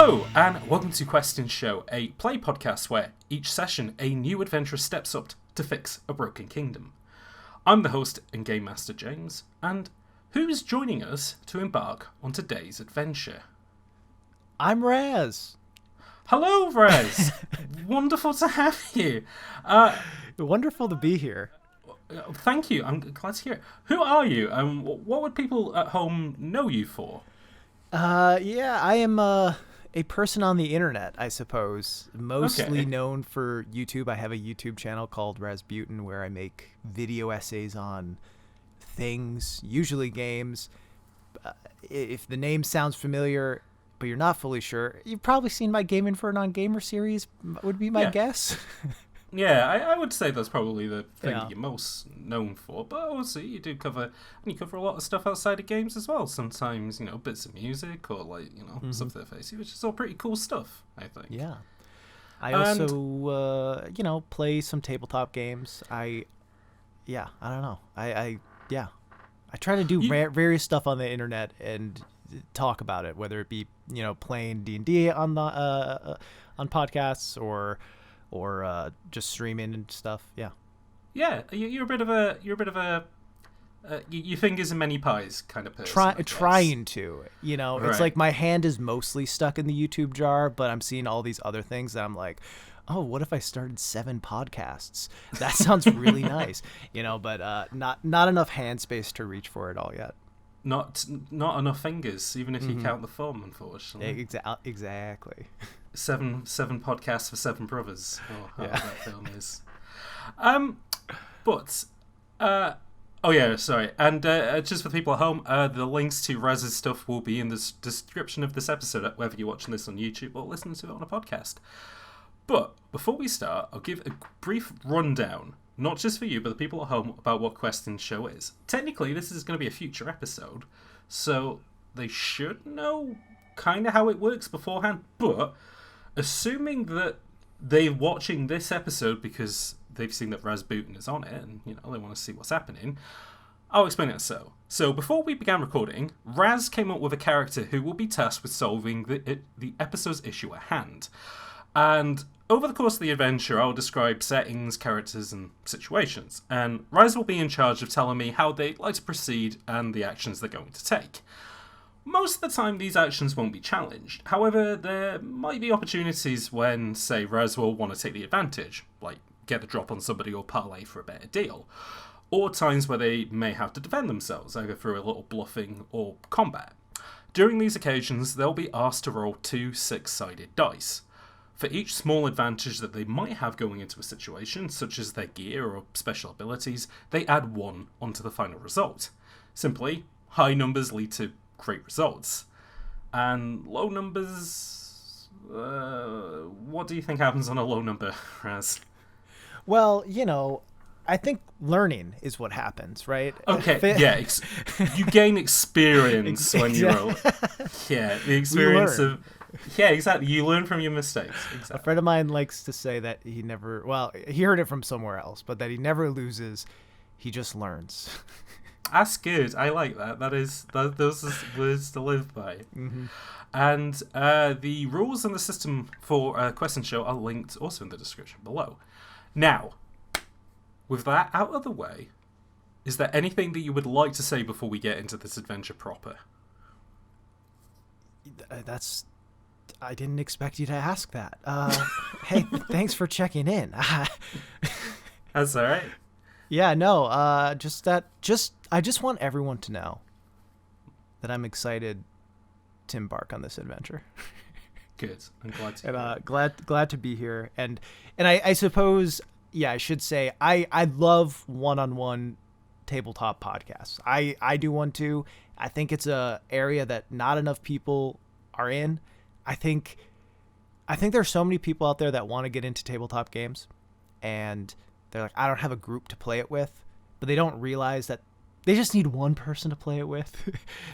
Hello, and welcome to Question Show, a play podcast where each session a new adventurer steps up to fix a broken kingdom. I'm the host and Game Master James, and who's joining us to embark on today's adventure? I'm Raz. Hello, Raz. Wonderful to have you. Wonderful to be here. Thank you. I'm glad to hear it. Who are you? What would people at home know you for? I am a person on the internet, I suppose. Mostly known for YouTube. I have a YouTube channel called Razbuten where I make video essays on things, usually games. If the name sounds familiar, but you're not fully sure, you've probably seen my Gaming for a Non-Gamer series, would be my guess. Yeah, I would say that's probably the thing that you're most known for. But also, you cover a lot of stuff outside of games as well. Sometimes, bits of music or stuff that face you, which is all pretty cool stuff, I think. Yeah. I also, play some tabletop games. I don't know. I try to do various stuff on the internet and talk about it, whether it be, playing D&D on the on podcasts or just streaming and stuff. Yeah, you're a bit of a your fingers in many pies kind of person. Trying to, Right. It's like my hand is mostly stuck in the YouTube jar, but I'm seeing all these other things that I'm like, oh, what if I started 7 podcasts? That sounds really nice, but not enough hand space to reach for it all yet. Not enough fingers, even if you count the thumb, unfortunately. Exactly. Seven podcasts for 7 brothers. Oh, how that film is. Sorry. And just for the people at home, the links to Raz's stuff will be in the description of this episode, whether you're watching this on YouTube or listening to it on a podcast. But before we start, I'll give a brief rundown, not just for you, but the people at home, about what Question Show is. Technically, this is going to be a future episode, so they should know kind of how it works beforehand, but assuming that they're watching this episode because they've seen that Razbuten is on it and they want to see what's happening, I'll explain it so. So before we began recording, Raz came up with a character who will be tasked with solving the episode's issue at hand. And over the course of the adventure, I'll describe settings, characters, and situations, and Raz will be in charge of telling me how they'd like to proceed and the actions they're going to take. Most of the time, these actions won't be challenged. However, there might be opportunities when, say, Raz will want to take the advantage, like get a drop on somebody or parlay for a better deal, or times where they may have to defend themselves, either through a little bluffing or combat. During these occasions, they'll be asked to roll 2 6-sided dice. For each small advantage that they might have going into a situation, such as their gear or special abilities, they add 1 onto the final result. Simply, high numbers lead to great results. And low numbers... what do you think happens on a low number, Raz? Well, I think learning is what happens, right? Okay, yeah. You gain experience when you roll. Yeah, the experience of... Yeah, exactly. You learn from your mistakes. Exactly. A friend of mine likes to say that he never... Well, he heard it from somewhere else, but that he never loses. He just learns. That's good. I like that. Those are words to live by. Mm-hmm. And the rules and the system for Question Show are linked also in the description below. Now, with that out of the way, is there anything that you would like to say before we get into this adventure proper? I didn't expect you to ask that. Hey, thanks for checking in. That's all right. Yeah, no, I just want everyone to know that I'm excited to embark on this adventure. Good. I'm glad to. And glad to be here. And I suppose, I should say I love one-on-one tabletop podcasts. I do one too. I think it's a area that not enough people are in. I think there's so many people out there that want to get into tabletop games, and they're like, I don't have a group to play it with, but they don't realize that they just need one person to play it with.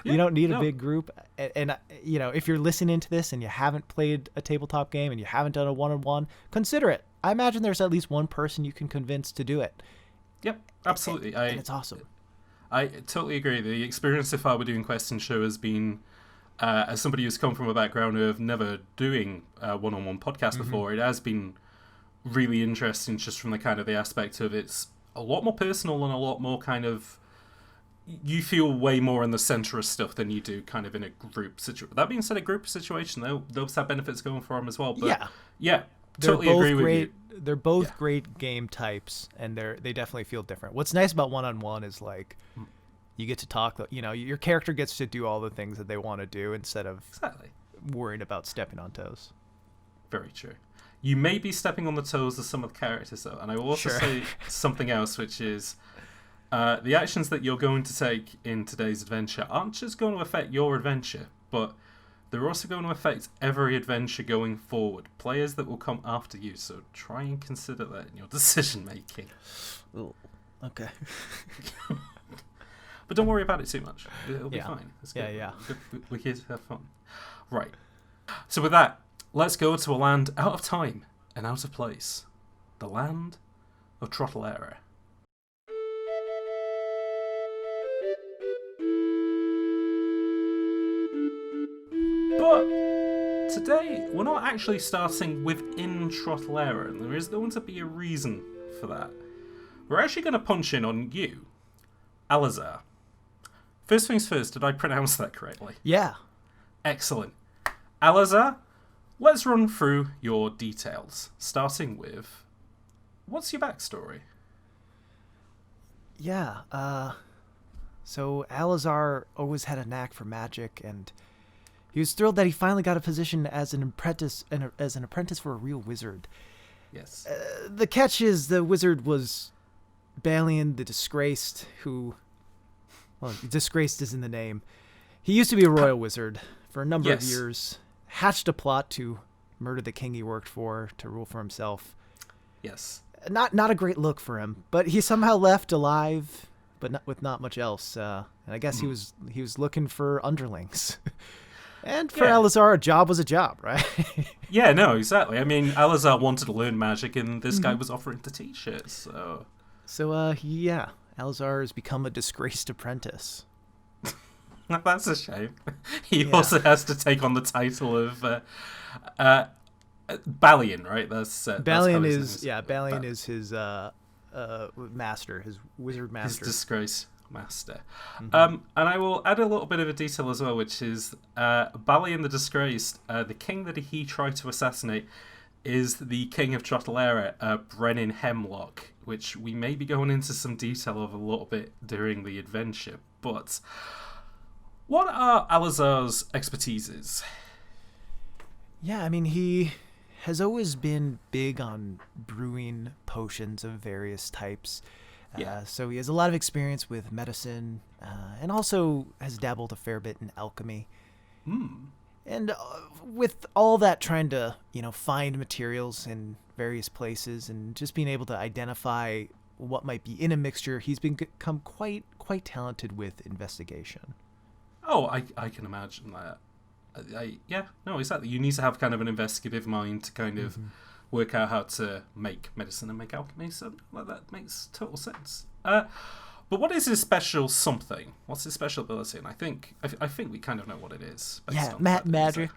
You don't need a big group. And if you're listening to this and you haven't played a tabletop game and you haven't done a one-on-one, consider it. I imagine there's at least one person you can convince to do it. Yep, absolutely. And it's awesome. I totally agree. The experience so far with doing Question Show has been as somebody who's come from a background of never doing a one-on-one podcast before, it has been really interesting just from the kind of the aspect of it's a lot more personal and a lot more kind of you feel way more in the center of stuff than you do kind of in a group situation. That being said, a group situation though, those have benefits going for them as well. But yeah, totally agree with you. They're both great game types, and they definitely feel different. What's nice about one-on-one is like you get to talk. You know, your character gets to do all the things that they want to do instead of worrying about stepping on toes. Very true. You may be stepping on the toes of some of the characters though, and I will also say something else, which is. The actions that you're going to take in today's adventure aren't just going to affect your adventure, but they're also going to affect every adventure going forward. Players that will come after you, so try and consider that in your decision making. Ooh, okay. But don't worry about it too much. It'll be fine. It's good. Yeah. We're here to have fun. Right. So with that, let's go to a land out of time and out of place. The land of Trottelera. But today, we're not actually starting within Trottelera, and there is going to be a reason for that. We're actually going to punch in on you, Alazar. First things first, did I pronounce that correctly? Yeah. Excellent. Alazar, let's run through your details, starting with, what's your backstory? Yeah, so Alazar always had a knack for magic, and he was thrilled that he finally got a position as an apprentice for a real wizard. Yes. The catch is the wizard was Balian the Disgraced, who, well, disgraced is in the name. He used to be a royal wizard for a number of years, hatched a plot to murder the king he worked for, to rule for himself. Yes. Not a great look for him, but he somehow left alive, but with not much else. And I guess he was looking for underlings. And for Alazar, a job was a job, right? Yeah, no, exactly. I mean, Alazar wanted to learn magic, and this guy was offering to teach it, so... Alazar has become a disgraced apprentice. That's a shame. He also has to take on the title of Balian, right? Balian is his master, his wizard master. His disgrace master. And I will add a little bit of a detail as well, which is Balian the Disgraced, the king that he tried to assassinate is the king of Trottelera, Brennan Hemlock, which we may be going into some detail of a little bit during the adventure. But what are Alazar's expertises? Yeah, I mean, he has always been big on brewing potions of various types. So he has a lot of experience with medicine, and also has dabbled a fair bit in alchemy. And with all that, trying to find materials in various places and just being able to identify what might be in a mixture, he's become quite talented with investigation. Oh, I can imagine that. Exactly. You need to have kind of an investigative mind to kind of work out how to make medicine and make alchemy, so that makes total sense. But what is his special something? What's his special ability? And I think we kind of know what it is. Magic.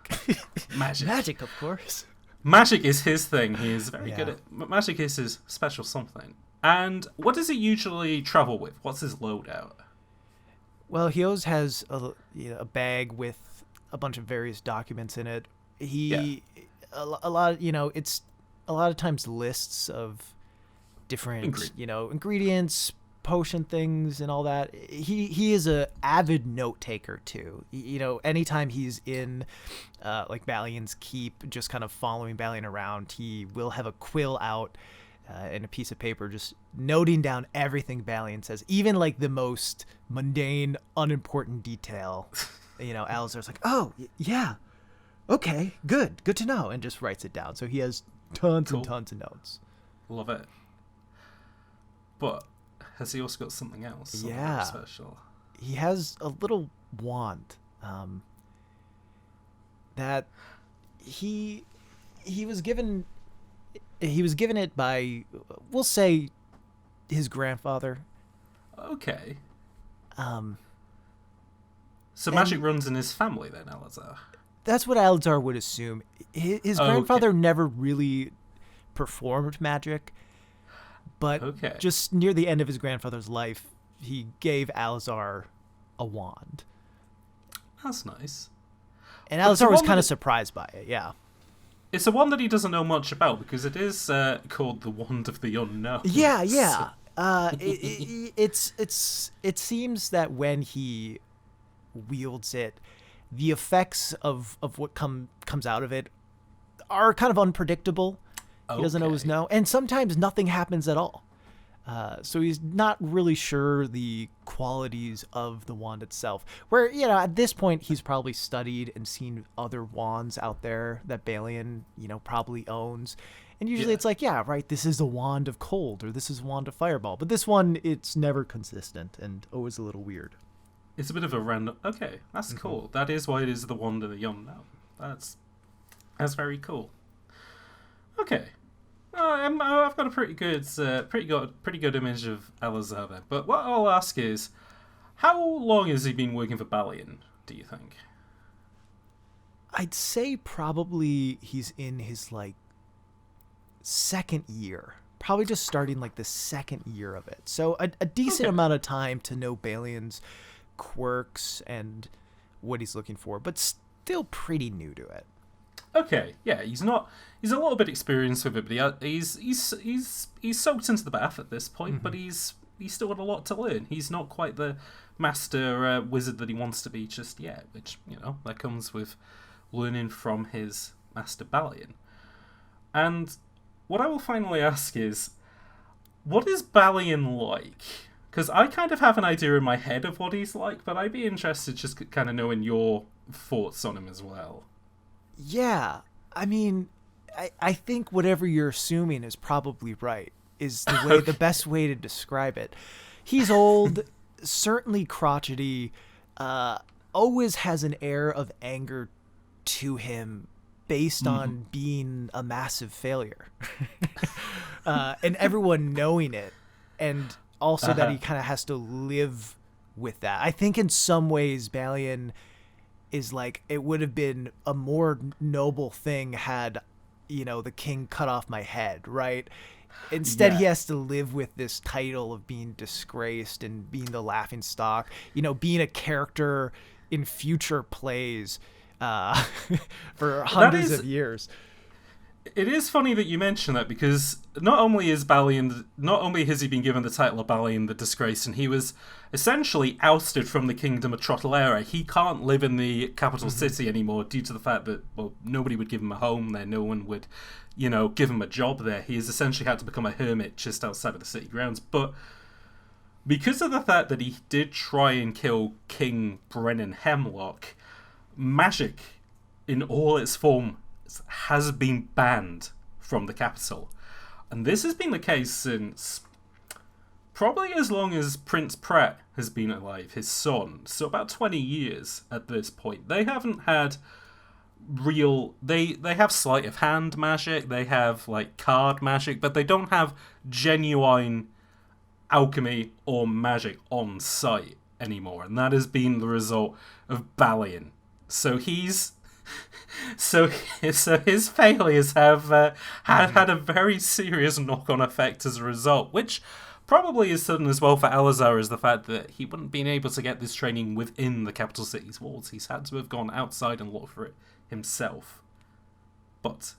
Magic, of course. Magic is his thing. He is very good at magic. Is his special something. And what does he usually travel with? What's his loadout? Well, he always has a bag with a bunch of various documents in it. A lot it's a lot of times lists of different ingredients, potion things, and all that. He is a avid note taker too. Anytime he's in like Balian's keep, just kind of following Balian around, he will have a quill out and a piece of paper, just noting down everything Balian says, even like the most mundane, unimportant detail. Alazar's like, oh yeah, okay, good to know, and just writes it down. So he has tons and tons of notes. Love it. But has he also got something else? Something very special. He has a little wand that he was given. He was given it by, we'll say, his grandfather. Okay. So magic runs in his family then, Alazar? That's what Alazar would assume. His grandfather never really performed magic, but just near the end of his grandfather's life, he gave Alazar a wand. That's nice. And Alazar was kind of surprised by it, yeah. It's a wand that he doesn't know much about, because it is called the Wand of the Unknown. Yeah. It seems that when he wields it, the effects of what comes out of it are kind of unpredictable. He doesn't always know. And sometimes nothing happens at all. So he's not really sure the qualities of the wand itself. Where, at this point, he's probably studied and seen other wands out there that Balian, probably owns. And usually it's like, this is a wand of cold, or this is a wand of fireball. But this one, it's never consistent and always a little weird. It's a bit of a random... Okay, that's cool. That is why it is the Wand of the Unknown. That's very cool. Okay. I've got a pretty good image of Alazar then. But what I'll ask is, how long has he been working for Balian, do you think? I'd say probably he's in his, second year. Probably just starting, the second year of it. So a decent amount of time to know Balian's quirks and what he's looking for, but still pretty new to it. Okay, yeah, he's a little bit experienced with it, but he's soaked into the bath at this point, but he's still got a lot to learn. He's not quite the master wizard that he wants to be just yet, which, that comes with learning from his master Balian. And what I will finally ask is, what is Balian like? Because I kind of have an idea in my head of what he's like, but I'd be interested just kind of knowing your thoughts on him as well. Yeah, I mean, I think whatever you're assuming is probably right, is the best way to describe it. He's old, certainly crotchety, always has an air of anger to him based on being a massive failure. And everyone knowing it, and also that he kind of has to live with that. I think in some ways Balian is it would have been a more noble thing had, the king cut off my head, right? Instead, he has to live with this title of being disgraced and being the laughing stock, being a character in future plays for hundreds of years. It is funny that you mention that, because not only has he been given the title of Balian the Disgraced, and he was essentially ousted from the kingdom of Trotalera. He can't live in the capital city anymore due to the fact that, nobody would give him a home there. No one would, give him a job there. He has essentially had to become a hermit just outside of the city grounds. But because of the fact that he did try and kill King Brennan Hemlock, magic in all its form has been banned from the capital. And this has been the case since probably as long as Prince Pratt has been alive, his son. So about 20 years at this point. They haven't had real... They have sleight of hand magic, they have card magic, but they don't have genuine alchemy or magic on site anymore. And that has been the result of Balian. So his failures have had a very serious knock-on effect as a result, which probably is sudden as well for Alazar, is the fact that he wouldn't been able to get this training within the capital city's walls. He's had to have gone outside and looked for it himself. But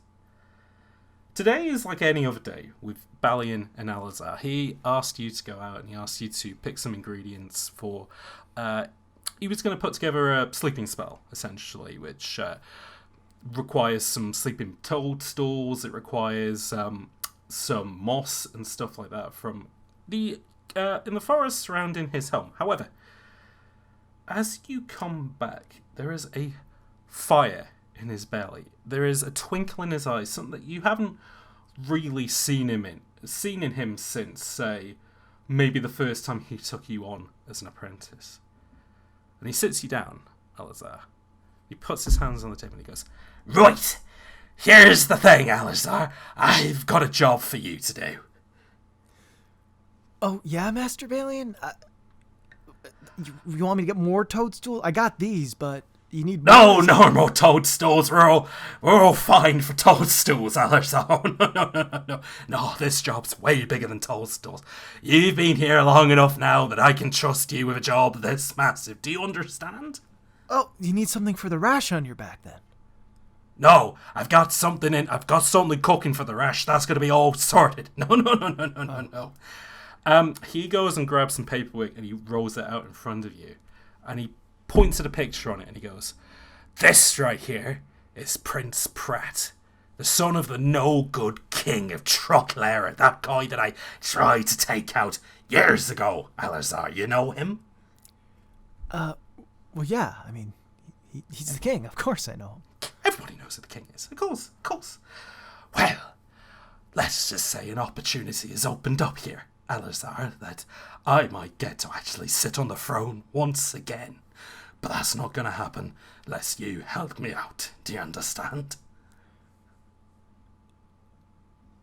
today is like any other day with Balian and Alazar. He asked you to go out and he asked you to pick some ingredients for... he was going to put together a sleeping spell, essentially, which requires some sleeping toadstools. It requires some moss and stuff like that from the in the forest surrounding his home. However, as you come back, there is a fire in his belly. There is a twinkle in his eyes, something that you haven't really seen in him since, say, maybe the first time he took you on as an apprentice. And he sits you down, Alazar. He puts his hands on the table and he goes, "Right! Here's the thing, Alazar. I've got a job for you to do." Oh, yeah, Master Balian? You want me to get more toadstools? I got these, but you need more. No more toadstools. We're all fine for toadstools, Alazar. No, this job's way bigger than toadstools. You've been here long enough now that I can trust you with a job this massive. Do you understand? Oh, you need something for the rash on your back, then? No, I've got something cooking for the rash. That's going to be all sorted. No. He goes and grabs some paperwork and he rolls it out in front of you. And he points at a picture on it and he goes, "This right here is Prince Pratt, the son of the no-good king of Trotlair, that guy that I tried to take out years ago, Alazar. You know him?" Well, yeah. I mean, he's the king. Of course I know him. Everybody knows who the king is. Of course. Well, let's just say an opportunity has opened up here, Alazar, that I might get to actually sit on the throne once again. But that's not going to happen unless you help me out. Do you understand?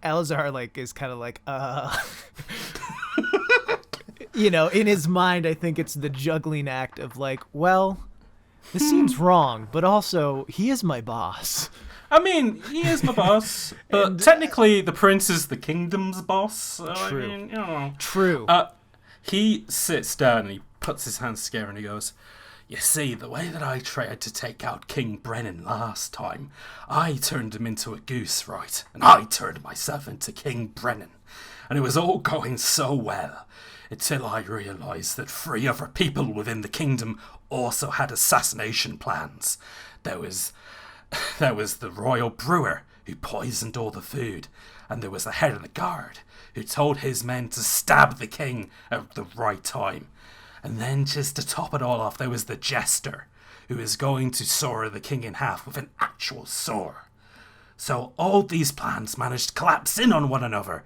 Alazar, is kind of in his mind, I think it's the juggling act of well, this seems wrong, but also, he is my boss. I mean, he is my boss, but technically the prince is the kingdom's boss. So True. I mean, True. He sits down and he puts his hands together and he goes, "You see, the way that I tried to take out King Brennan last time, I turned him into a goose, right? And I turned myself into King Brennan. And it was all going so well, until I realised that 3 other people within the kingdom also had assassination plans. There was the royal brewer who poisoned all the food, and there was the head of the guard who told his men to stab the king at the right time. And then, just to top it all off, there was the jester who is going to saw the king in half with an actual saw. So all these plans managed to collapse in on one another.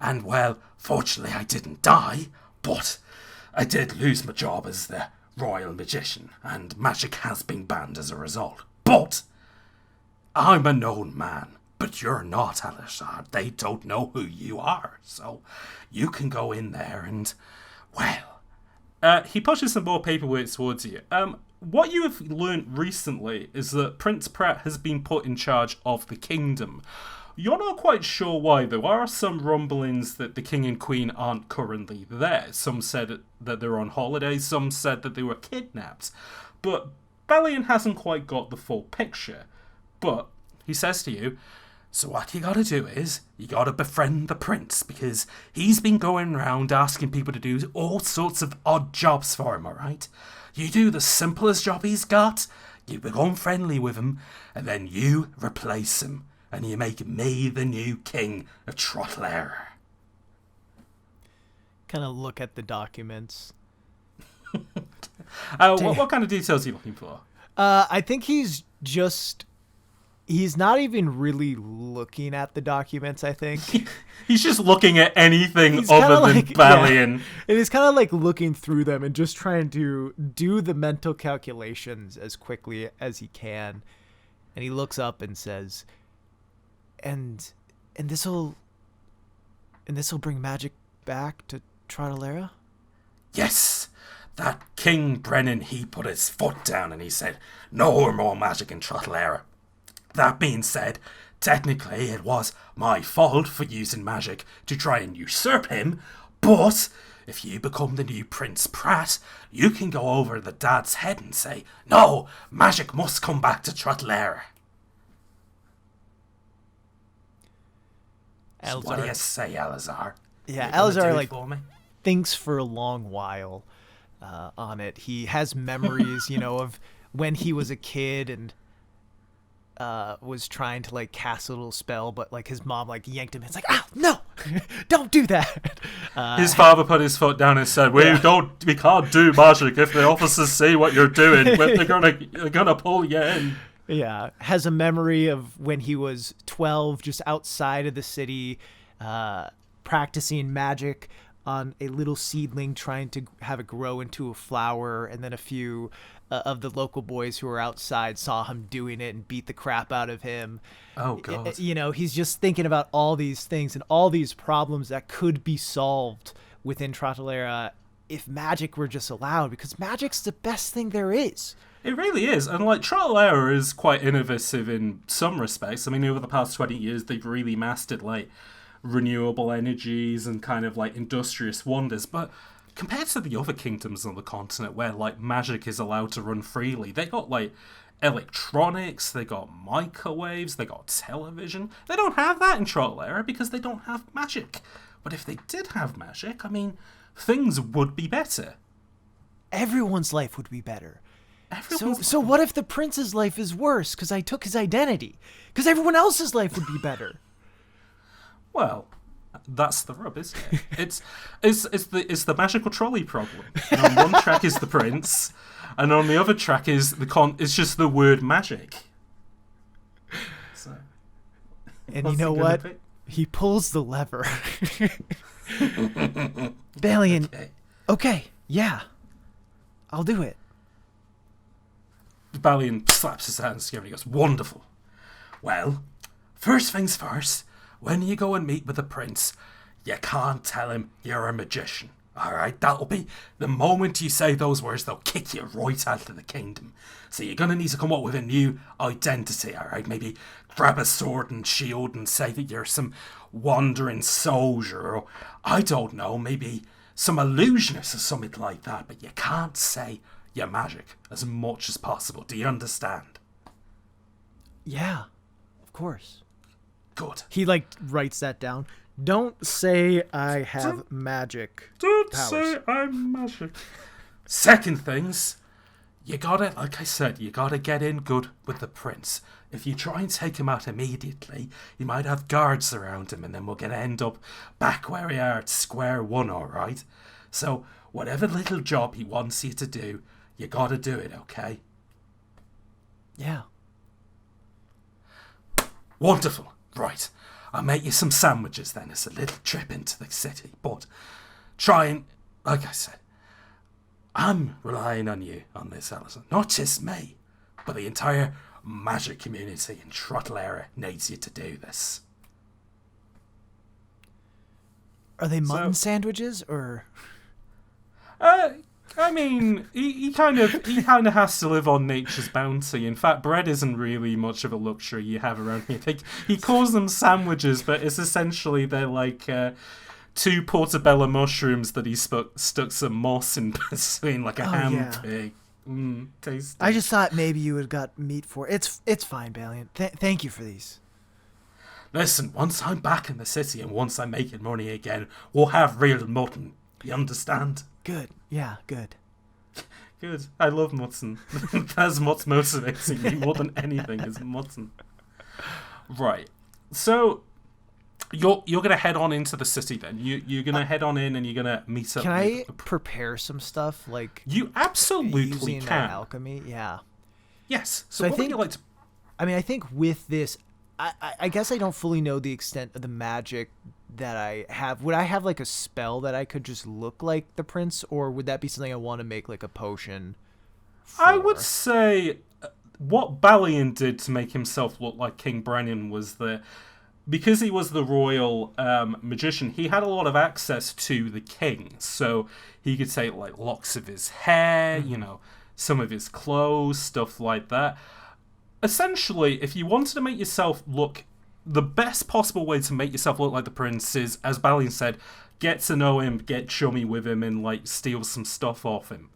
And, well, fortunately I didn't die, but I did lose my job as the royal magician, and magic has been banned as a result. But I'm a known man, but you're not, Alazar. They don't know who you are, so you can go in there and, well..." He pushes some more paperwork towards you. What you have learnt recently is that Prince Pratt has been put in charge of the kingdom. You're not quite sure why. There are some rumblings that the king and queen aren't currently there. Some said that they're on holiday, some said that they were kidnapped. But Balian hasn't quite got the full picture. But he says to you, "So what you gotta do is, you gotta befriend the prince, because he's been going around asking people to do all sorts of odd jobs for him, alright? You do the simplest job he's got, you become friendly with him, and then you replace him, and you make me the new king of Trotlair." Kind of look at the documents. What kind of details are you looking for? I think he's not even really looking at the documents, I think. He's just looking at anything other than Balian. Yeah. And he's kind of looking through them and just trying to do the mental calculations as quickly as he can. And he looks up and says, and this'll bring magic back to Trotlair? Yes! That King Brennan, he put his foot down and he said, "No more magic in Trotlair." That being said, technically it was my fault for using magic to try and usurp him, but if you become the new Prince Pratt, you can go over the dad's head and say, "No, magic must come back to Trotlair." So what do you say, Alazar? Yeah, Alazar thinks for a long while on it. He has memories, of when he was a kid and was trying to cast a little spell, but his mom yanked him. It's "Oh no, don't do that." His father put his foot down and said, "We can't do magic if the officers see what you're doing. They're gonna pull you in." Yeah, has a memory of when he was 12, just outside of the city, practicing magic on a little seedling, trying to have it grow into a flower, and then a few of the local boys who were outside saw him doing it and beat the crap out of him. Oh, God. He's just thinking about all these things and all these problems that could be solved within Trotlair if magic were just allowed, because magic's the best thing there is. It really is. And, like, trial and error is quite innovative in some respects. I mean, over the past 20 years, they've really mastered, like, renewable energies and kind of, like, industrious wonders. But compared to the other kingdoms on the continent where, like, magic is allowed to run freely, they got, like, electronics, they got microwaves, they got television. They don't have that in trial and error because they don't have magic. But if they did have magic, I mean, things would be better. Everyone's life would be better. So what if the prince's life is worse because I took his identity? Because everyone else's life would be better. Well, that's the rub, isn't it? It's the magical trolley problem. And on one track is the prince, and on the other track is it's just the word magic. So, and you know what? He pulls the lever. Balian, okay, yeah, I'll do it. Balian slaps his hands together and he goes, "Wonderful. Well, first things first, when you go and meet with the prince, you can't tell him you're a magician. Alright, that'll be the moment you say those words, they'll kick you right out of the kingdom. So you're gonna need to come up with a new identity, alright? Maybe grab a sword and shield and say that you're some wandering soldier, or I don't know, maybe some illusionist or something like that, but you can't say you're magic as much as possible. Do you understand?" Yeah, of course. Good. He, like, writes that down. Don't say I have magic Don't powers. say I'm magic. Second things, you gotta, like I said, you gotta get in good with the prince. If you try and take him out immediately, you might have guards around him, and then we're gonna end up back where we are at square one, alright? So, whatever little job he wants you to do, you gotta do it, okay? Yeah. Wonderful. Right. I'll make you some sandwiches then as a little trip into the city. But try and, like I said, I'm relying on you on this, Alazar. Not just me, but the entire magic community in Trottelera needs you to do this. Are they mutton sandwiches, or? I mean, he kind of has to live on nature's bounty. In fact, bread isn't really much of a luxury you have around here. He calls them sandwiches, but it's essentially they're like 2 portobello mushrooms that he stuck some moss in between, like a ham pig. Tasty. I just thought maybe you had got meat for it. It's fine, Balian. Thank you for these. Listen, once I'm back in the city and once I'm making money again, we'll have real mutton. You understand? Good. Yeah, good. Good. I love mutton. That's what's motivating me more than anything is mutton. Right. So you're gonna head on into the city then. You're gonna head on in and you're gonna meet up. Can I prepare some stuff like you absolutely using can alchemy? Yeah. Yes. So what I think would you like to? I mean, I think with this, I guess I don't fully know the extent of the magic that I have. Would I have like a spell that I could just look like the prince, or would that be something I want to make like a potion for? I would say what Balian did to make himself look like King Brennan was that because he was the royal magician, he had a lot of access to the king. So he could take like locks of his hair, some of his clothes, stuff like that. Essentially, if you wanted to make yourself look, the best possible way to make yourself look like the prince is, as Balian said, get to know him, get chummy with him, and like steal some stuff off him.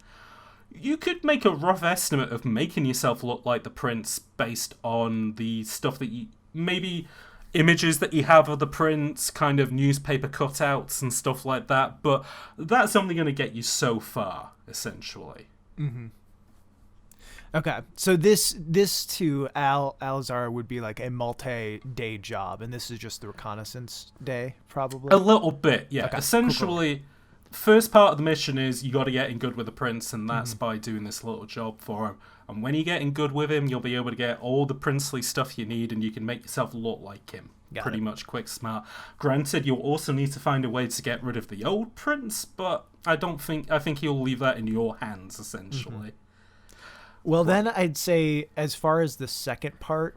You could make a rough estimate of making yourself look like the prince based on the stuff that you, maybe images that you have of the prince, kind of newspaper cutouts and stuff like that, but that's only going to get you so far, essentially. Mm-hmm. Okay, so this to Alazar would be like a multi-day job, and this is just the reconnaissance day, probably? A little bit, yeah. Okay, essentially, cool. First part of the mission is you got to get in good with the prince, and that's by doing this little job for him. And when you get in good with him, you'll be able to get all the princely stuff you need, and you can make yourself look like him. Pretty much quick, smart. Granted, you'll also need to find a way to get rid of the old prince, but I think he'll leave that in your hands, essentially. Mm-hmm. Well, then I'd say as far as the second part,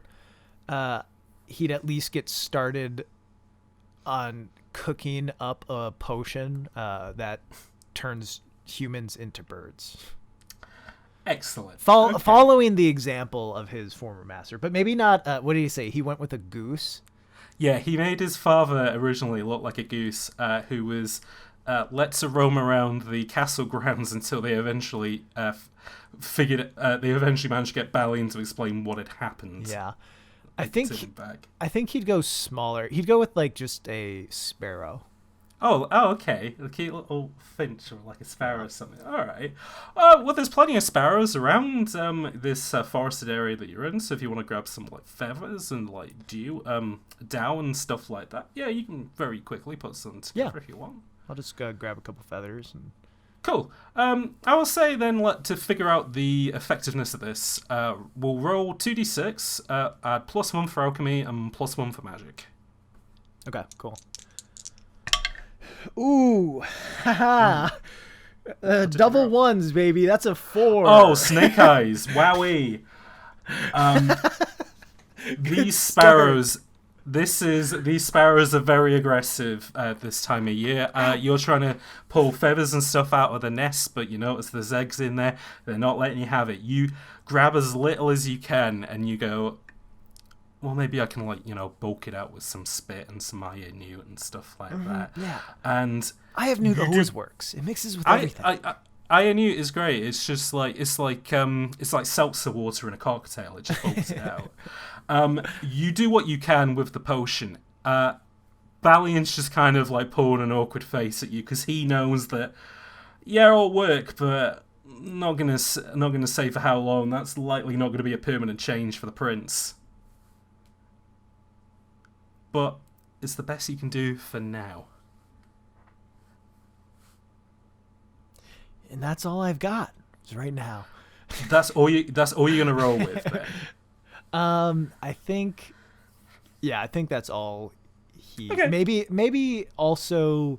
he'd at least get started on cooking up a potion that turns humans into birds. Excellent. Following the example of his former master, but maybe not. What did he say? He went with a goose. Yeah, he made his father originally look like a goose who was let to roam around the castle grounds until they eventually they eventually managed to get Balian to explain what had happened. Yeah, I think he'd go smaller. He'd go with like just a sparrow. Oh, okay. A cute little finch or like a sparrow or something. All right. Well, there's plenty of sparrows around this forested area that you're in. So if you want to grab some like feathers and like down and stuff like that, yeah, you can very quickly put some together if you want. I'll just grab a couple feathers and. Cool. I will say then, to figure out the effectiveness of this, we'll roll 2d6, add +1 for alchemy and +1 for magic. Okay, cool. Ooh, haha. Double ones, baby. That's a 4. Oh, snake eyes. Wowee. These sparrows. These sparrows are very aggressive this time of year. You're trying to pull feathers and stuff out of the nest, but you notice there's eggs in there. They're not letting you have it. You grab as little as you can, and you go, well, maybe I can bulk it out with some spit and some iron newt and stuff like that. Yeah. And iron newt always works. It mixes with everything. Iron newt is great. It's just like it's like seltzer water in a cocktail. It just bulks it out. You do what you can with the potion. Balian's just kind of like pulling an awkward face at you because he knows that it'll work, but not gonna say for how long. That's likely not going to be a permanent change for the prince. But it's the best you can do for now. And that's all I've got right now. That's all you're gonna roll with then. I think that's all Okay. Maybe also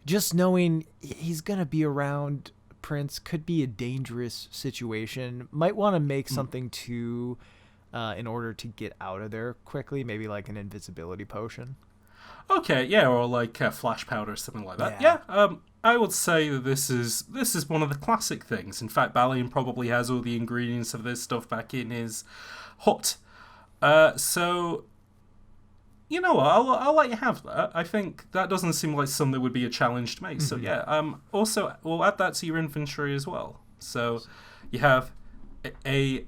just knowing he's gonna be around Prince could be a dangerous situation. Might want to make something to in order to get out of there quickly, maybe like an invisibility potion. Okay, yeah, or like flash powder or something like that. Yeah, I would say that this is one of the classic things. In fact, Balian probably has all the ingredients of this stuff back in his hut. So, you know what, I'll let you have that. I think that doesn't seem like something that would be a challenge to make. Mm-hmm. So yeah, also, we'll add that to your inventory as well. So you have a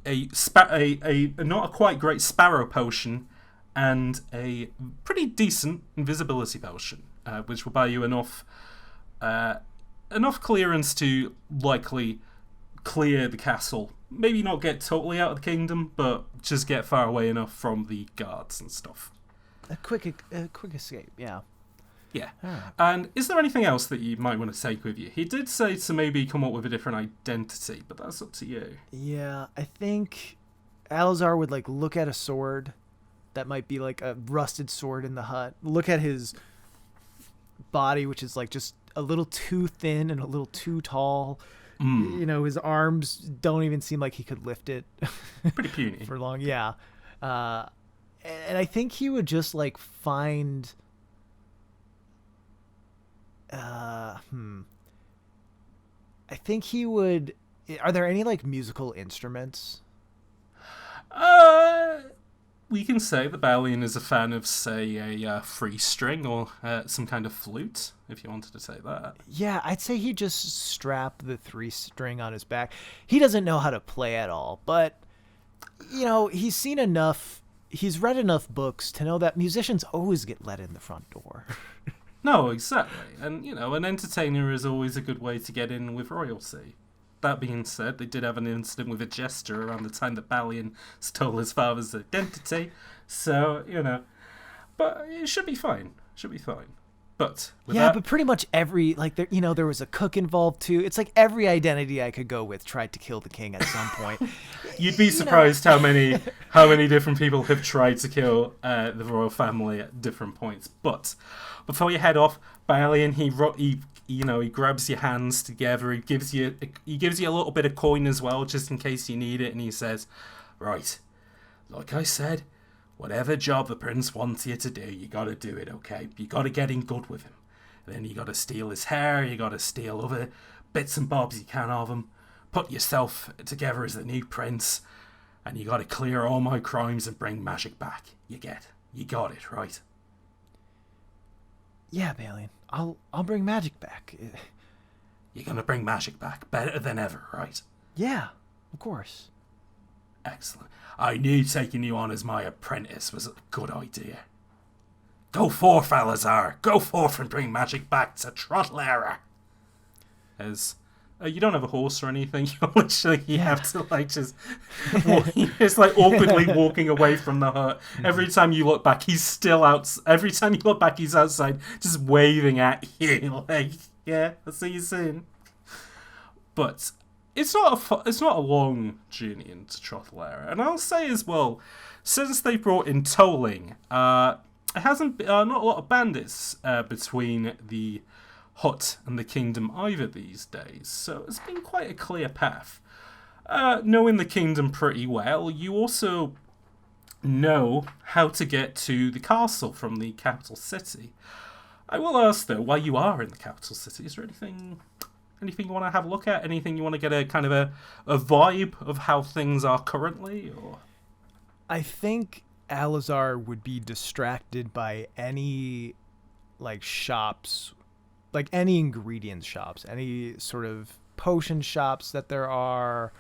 not a quite great sparrow potion and a pretty decent invisibility potion, which will buy you enough clearance to likely clear the castle. Maybe not get totally out of the kingdom, but just get far away enough from the guards and stuff. A quick escape, yeah. Yeah. And is there anything else that you might want to take with you? He did say to maybe come up with a different identity, but that's up to you. Yeah, I think Alazar would look at a sword that might be like a rusted sword in the hut. Look at his body, which is just a little too thin and a little too tall. You know, his arms don't even seem like he could lift it. Pretty puny. For long, yeah. And I think he would just find... I think he would... Are there any musical instruments? We can say that Balian is a fan of, say, a free string or some kind of flute, if you wanted to say that. Yeah, I'd say he'd just strap the 3-string on his back. He doesn't know how to play at all, but, he's seen enough, he's read enough books to know that musicians always get let in the front door. No, exactly. And, an entertainer is always a good way to get in with royalty. That being said, they did have an incident with a jester around the time that Balian stole his father's identity. So, but it should be fine. But but pretty much every there was a cook involved too. It's like every identity I could go with tried to kill the king at some point. You'd be surprised how many different people have tried to kill the royal family at different points. But before you head off, Balian he grabs your hands together. He gives you a little bit of coin as well, just in case you need it, and he says, "Right, like I said, whatever job the prince wants you to do, you got to do it. Okay, you got to get in good with him. Then you got to steal his hair, you got to steal other bits and bobs you can of him, put yourself together as the new prince, and you got to clear all my crimes and bring magic back. You got it, right? Yeah, Balian. I'll bring magic back. You're gonna bring magic back better than ever, right? Yeah, of course. Excellent. I knew taking you on as my apprentice was a good idea. Go forth, Alazar. Go forth and bring magic back to Trottlera. As you don't have a horse or anything, you have to just walk, it's like awkwardly walking away from the hut. Every time you look back, he's still out. Every time you look back, he's outside, just waving at you, like, yeah, I'll see you soon. But it's not a long journey into Trottlera, and I'll say as well, since they brought in tolling, it hasn't not a lot of bandits between the hut and the kingdom either these days, so it's been quite a clear path. Knowing the kingdom pretty well, you also know how to get to the castle from the capital city. I will ask though, while you are in the capital city, is there anything you want to have a look at? Anything you want to get a kind of a vibe of how things are currently? Or I think Alazar would be distracted by any shops, like any ingredients shops, any sort of potion shops that there are.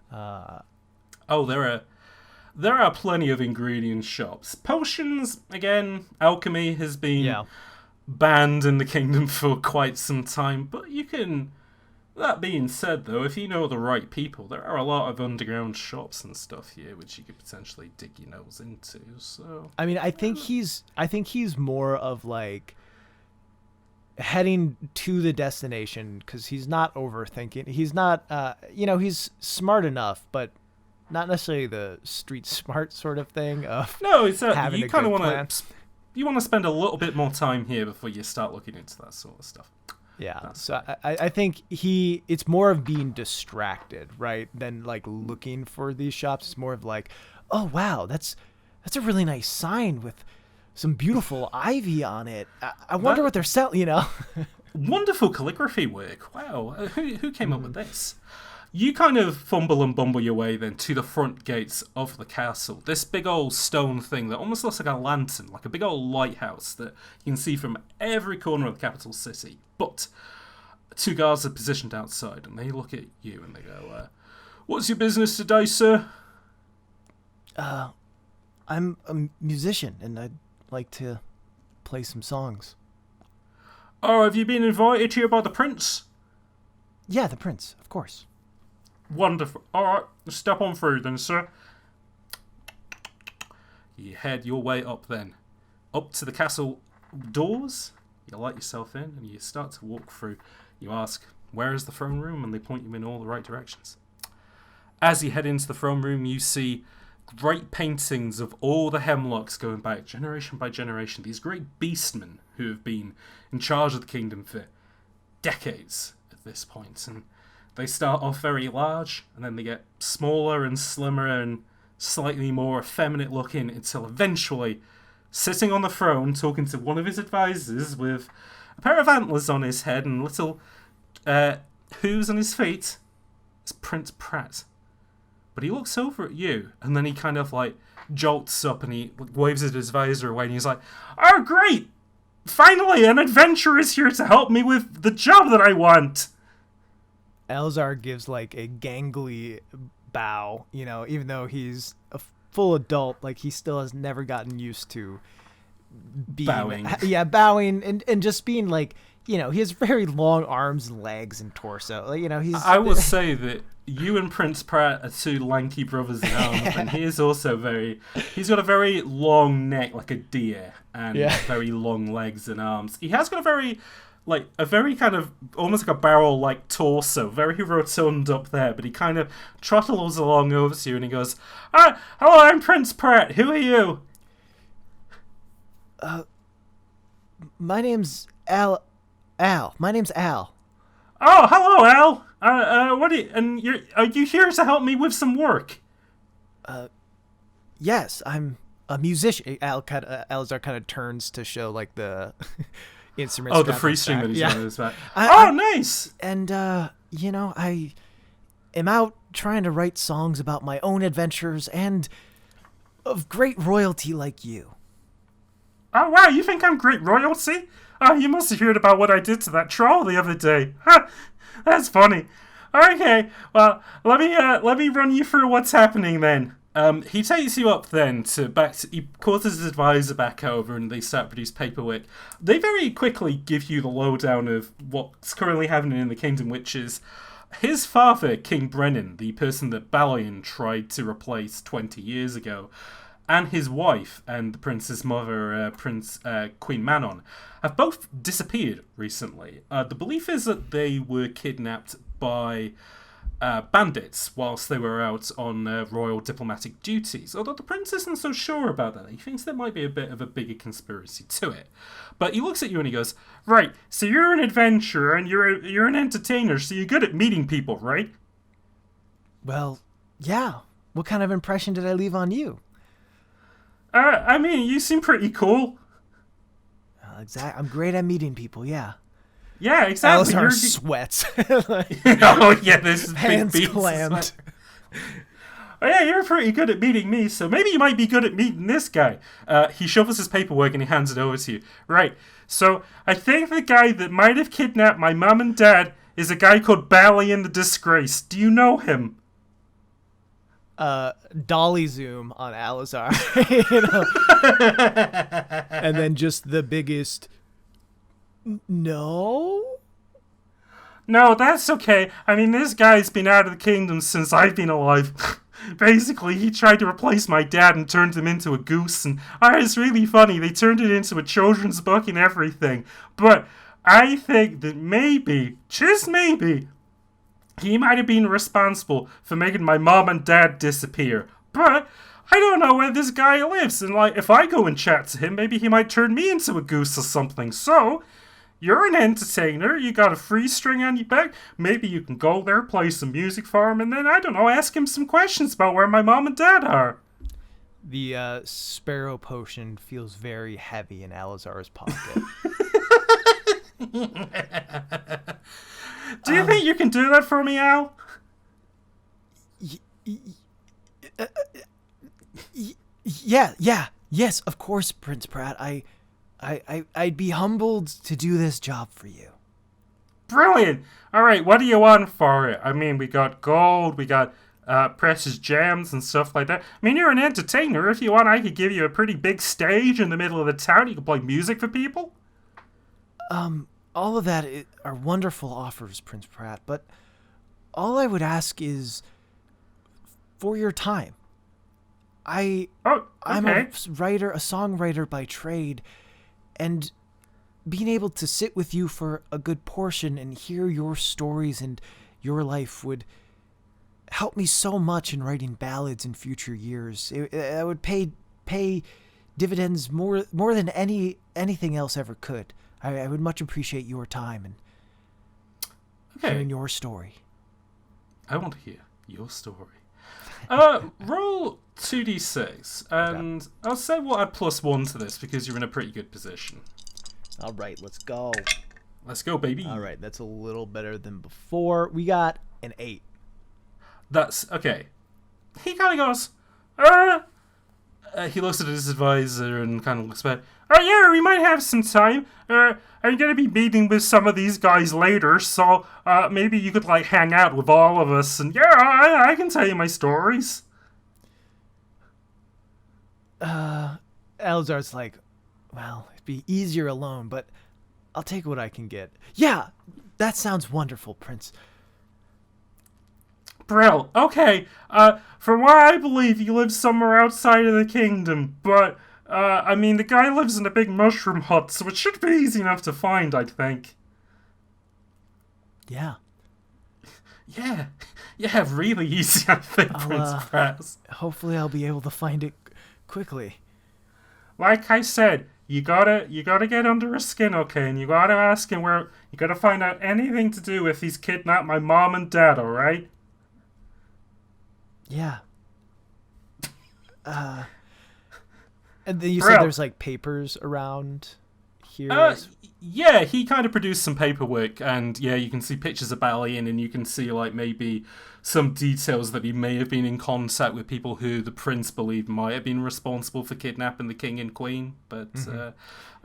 There are plenty of ingredient shops. Potions, again, alchemy has been banned in the kingdom for quite some time, but you can. That being said, though, if you know the right people, there are a lot of underground shops and stuff here which you could potentially dig your nose into. So I mean, I think he's more of like heading to the destination because he's not overthinking. He's not, he's smart enough, but not necessarily the street smart sort of thing. No, it's you kind of want to spend a little bit more time here before you start looking into that sort of stuff. Yeah, so I think it's more of being distracted, right, than like looking for these shops. It's more of like, oh wow, that's a really nice sign with some beautiful ivy on it. I wonder what they're selling, Wonderful calligraphy work. Wow, who came up with this? You kind of fumble and bumble your way then to the front gates of the castle. This big old stone thing that almost looks like a lantern, like a big old lighthouse that you can see from every corner of the capital city. But two guards are positioned outside and they look at you and they go, what's your business today, sir? I'm a musician and I'd like to play some songs. Oh, have you been invited here by the prince? Yeah, the prince, of course. Wonderful. Alright, step on through then, sir. You head your way up then. Up to the castle doors. You let yourself in and you start to walk through. You ask, where is the throne room? And they point you in all the right directions. As you head into the throne room, you see great paintings of all the Hemlocks going back generation by generation. These great beastmen who have been in charge of the kingdom for decades at this point. And they start off very large, and then they get smaller and slimmer and slightly more effeminate looking until eventually, sitting on the throne, talking to one of his advisors with a pair of antlers on his head and little hooves on his feet, is Prince Pratt. But he looks over at you, and then he kind of jolts up and he waves his advisor away, and he's like, "Oh, great! Finally, an adventurer is here to help me with the job that I want!" Alazar gives a gangly bow, even though he's a full adult, he still has never gotten used to being bowing. Yeah, bowing and just being he has very long arms and legs and torso. He's. I will say that you and Prince Pratt are two lanky brothers in arms, and he is also he's got a very long neck like a deer and very long legs and arms. He has got a very kind of almost like a barrel-like torso, very rotund up there, but he kind of trottles along over to you and he goes, "Hello, I'm Prince Pratt. Who are you?" My name's Al. My name's Al. Oh, hello, Al. Are you here to help me with some work? Yes, I'm a musician. Alazar kind of turns to show the instrument. Oh, the strap free on string that back. he's Yeah. on his back. I- Oh, nice! And, I am out trying to write songs about my own adventures and of great royalty like you. Oh, wow, you think I'm great royalty? Oh, you must have heard about what I did to that troll the other day. Ha! That's funny. Okay, well, let me run you through what's happening then. He takes you up then he calls his advisor back over and they start produce paperwork. They very quickly give you the lowdown of what's currently happening in the kingdom, which is his father, King Brennan, the person that Balian tried to replace 20 years ago, and his wife and the prince's mother, Queen Manon, have both disappeared recently. The belief is that they were kidnapped by bandits whilst they were out on royal diplomatic duties, although the prince isn't so sure about that. He thinks there might be a bit of a bigger conspiracy to it. But he looks at you and he goes, right, so you're an adventurer and you're an entertainer, so you're good at meeting people, right? Well, yeah. What kind of impression did I leave on you? I mean, you seem pretty cool. I'm great at meeting people, yeah. Yeah, exactly. Alazar sweats. Oh, yeah, this is Hands big beats. clammed. Oh, yeah, you're pretty good at meeting me, so maybe you might be good at meeting this guy. He shovels his paperwork and he hands it over to you. Right, so I think the guy that might have kidnapped my mum and dad is a guy called Balian the Disgraced. Do you know him? Dolly zoom on Alazar. And then just the biggest... No? No, that's okay. I mean, this guy's been out of the kingdom since I've been alive. Basically, he tried to replace my dad and turned him into a goose, and it's really funny. They turned it into a children's book and everything. But I think that maybe, just maybe, he might have been responsible for making my mom and dad disappear. But I don't know where this guy lives, and if I go and chat to him, maybe he might turn me into a goose or something. So, you're an entertainer, you got a free string on your back, maybe you can go there, play some music for him, and then, I don't know, ask him some questions about where my mom and dad are. The sparrow potion feels very heavy in Alazar's pocket. Do you think you can do that for me, Al? Yes, of course, Prince Pratt. I'd be humbled to do this job for you. Brilliant! Alright, what do you want for it? I mean, we got gold, we got precious gems and stuff like that. I mean, you're an entertainer. If you want, I could give you a pretty big stage in the middle of the town. You can play music for people. All of that are wonderful offers, Prince Pratt, but all I would ask is for your time. I'm a songwriter by trade, and being able to sit with you for a good portion and hear your stories and your life would help me so much in writing ballads in future years. It would pay dividends more than anything else ever could. I would much appreciate your time and hearing your story. I want to hear your story. Roll 2d6, and I'll say we'll add +1 to this because you're in a pretty good position. All right, let's go. Let's go, baby. All right, that's a little better than before. We got an 8. That's okay. He kind of goes, he looks at his advisor and kind of looks back. Oh yeah, we might have some time. I'm gonna be meeting with some of these guys later, so maybe you could hang out with all of us, and yeah, I can tell you my stories. Alazar's like, well, it'd be easier alone, but I'll take what I can get. Yeah, that sounds wonderful, Prince. Brill, okay, from what I believe, you live somewhere outside of the kingdom, but, I mean, the guy lives in a big mushroom hut, so it should be easy enough to find, I think. Yeah. Yeah, really easy, I think, Prince Pratt. Hopefully I'll be able to find it quickly. Like I said, you gotta get under his skin, okay, and you gotta ask him you gotta find out anything to do if he's kidnapped my mom and dad, alright? Yeah. And then you said there's papers around heroes? Yeah, he kind of produced some paperwork, and yeah, you can see pictures of Balian, and you can see like maybe some details that he may have been in contact with people who the prince believed might have been responsible for kidnapping the king and queen. But I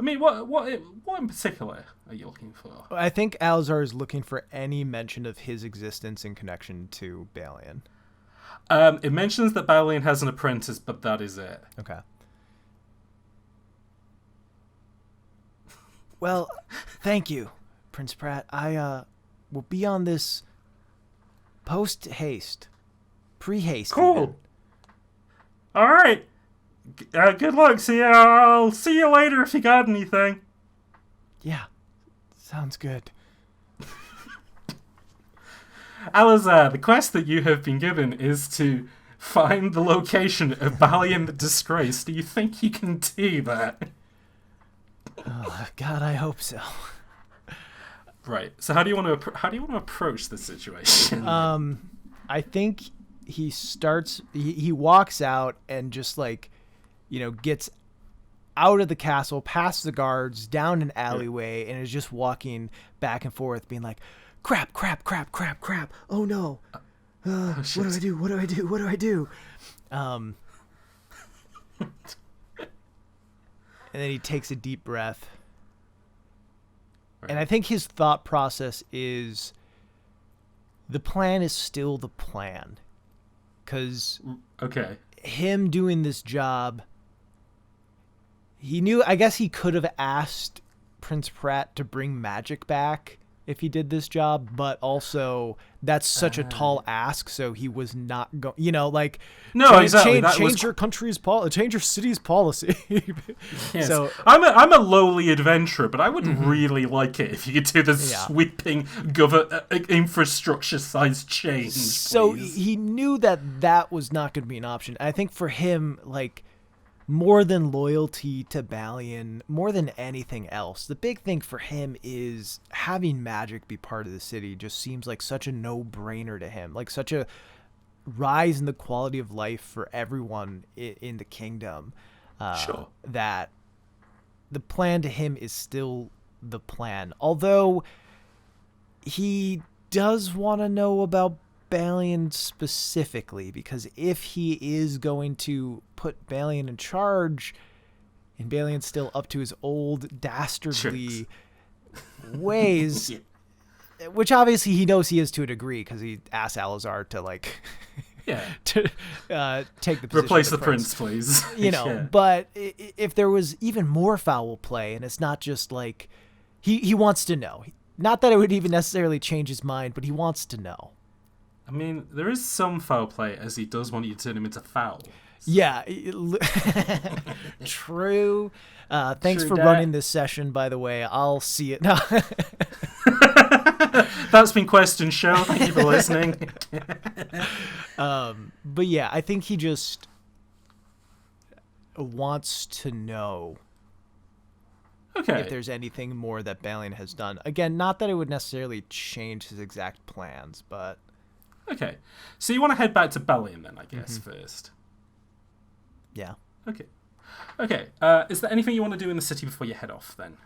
mean, what in particular are you looking for? I think Alazar is looking for any mention of his existence in connection to Balian. It mentions that Balian has an apprentice, but that is it. Okay. Well, thank you, Prince Pratt. I will be on this post-haste. Pre-haste. Cool. Even. All right. Good luck. I'll see you later if you got anything. Yeah. Sounds good. Alazar, the quest that you have been given is to find the location of Balian the Disgraced. Do you think you can do that? Oh, God, I hope so. Right. So how do you want to approach the situation? I think he starts. He walks out and just like, gets out of the castle, past the guards, down an alleyway, and is just walking back and forth, being like, "Crap! Crap! Crap! Crap! Crap! Oh no! What do I do? What do I do? What do I do?" And then he takes a deep breath. Right. And I think his thought process is the plan is still the plan. Because him doing this job, I guess he could have asked Prince Pratt to bring magic back if he did this job, but also that's such a tall ask, so he was not going. Exactly. Change your country's change your city's policy. Yes. So I'm a lowly adventurer, but I would really like it if you could do this sweeping infrastructure-sized change. So please. He knew that was not going to be an option. I think for him, like, more than loyalty to Balian, more than anything else, the big thing for him is having magic be part of the city just seems like such a no-brainer to him, like such a rise in the quality of life for everyone in the kingdom, that the plan to him is still the plan. Although he does want to know about Balian specifically, because if he is going to put Balian in charge and Balian's still up to his old dastardly ways, which obviously he knows he is to a degree because he asked Alazar to take the position replace of the prince, please. But if there was even more foul play, and it's not just like he wants to know, not that it would even necessarily change his mind, but he wants to know. I mean, there is some foul play, as he does want you to turn him into foul. Yeah. True. Thanks for running this session, by the way. I'll see it now. That's been Question Show. Thank you for listening. But yeah, I think he just wants to know if there's anything more that Balian has done. Again, not that it would necessarily change his exact plans, but... Okay, so you want to head back to Balian then, I guess, first. Yeah. Okay. Is there anything you want to do in the city before you head off, then?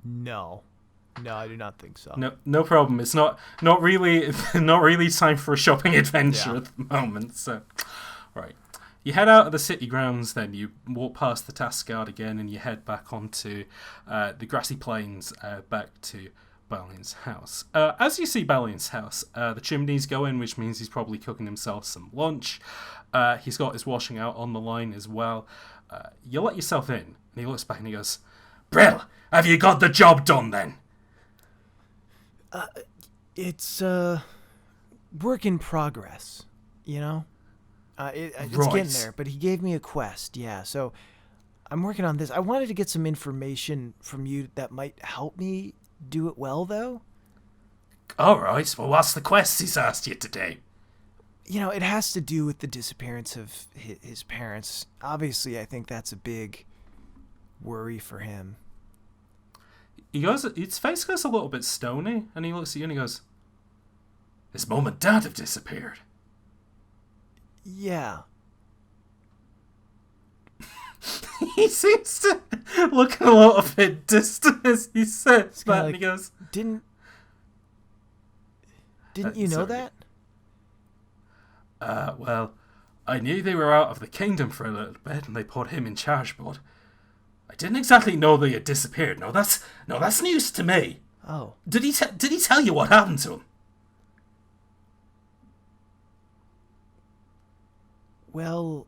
No, I do not think so. No problem. It's not really time for a shopping adventure at the moment. So, right. You head out of the city grounds, then you walk past the task guard again, and you head back onto the grassy plains, back to Balian's house. As you see Balian's house, the chimney's going, which means he's probably cooking himself some lunch. He's got his washing out on the line as well. You let yourself in, and he looks back and he goes, "Brill, have you got the job done then?" It's work in progress, It's getting there, but he gave me a quest, so I'm working on this. I wanted to get some information from you that might help me do it well, though. All right, well, what's the quest he's asked you to do? It has to do with the disappearance of his parents. Obviously, I think that's a big worry for him. His face goes a little bit stony, and he looks at you and he goes, His mum and dad have disappeared. Yeah. He seems to look a little bit distant as he says that, and he goes, Didn't you know that? Well, I knew they were out of the kingdom for a little bit, and they put him in charge, but I didn't exactly know they had disappeared. No, that's news to me. Oh. Did he tell you what happened to him? Well,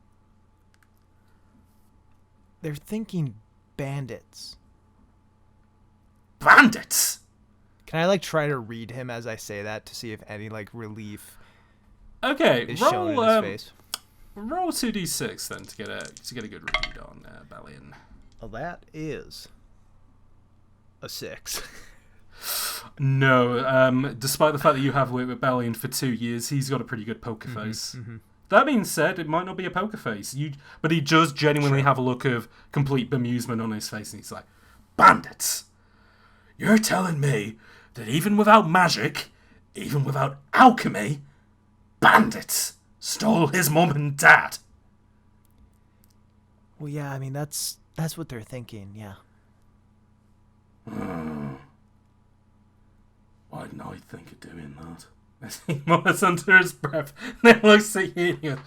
they're thinking bandits. Bandits? Can I try to read him as I say that to see if any relief Okay, is shown in his face? Roll 2d6 then to get a good read on Balian. Well, that is a 6. No, despite the fact that you have worked with Balian for 2 years, he's got a pretty good poker face. Mm-hmm. That being said, it might not be a poker face, but he does genuinely have a look of complete bemusement on his face, and he's like, bandits? You're telling me that even without magic, even without alchemy, bandits stole his mum and dad? Well, yeah, I mean, that's what they're thinking, yeah. Why didn't I think of doing that? He mutters under his breath. Then looks at you and he goes,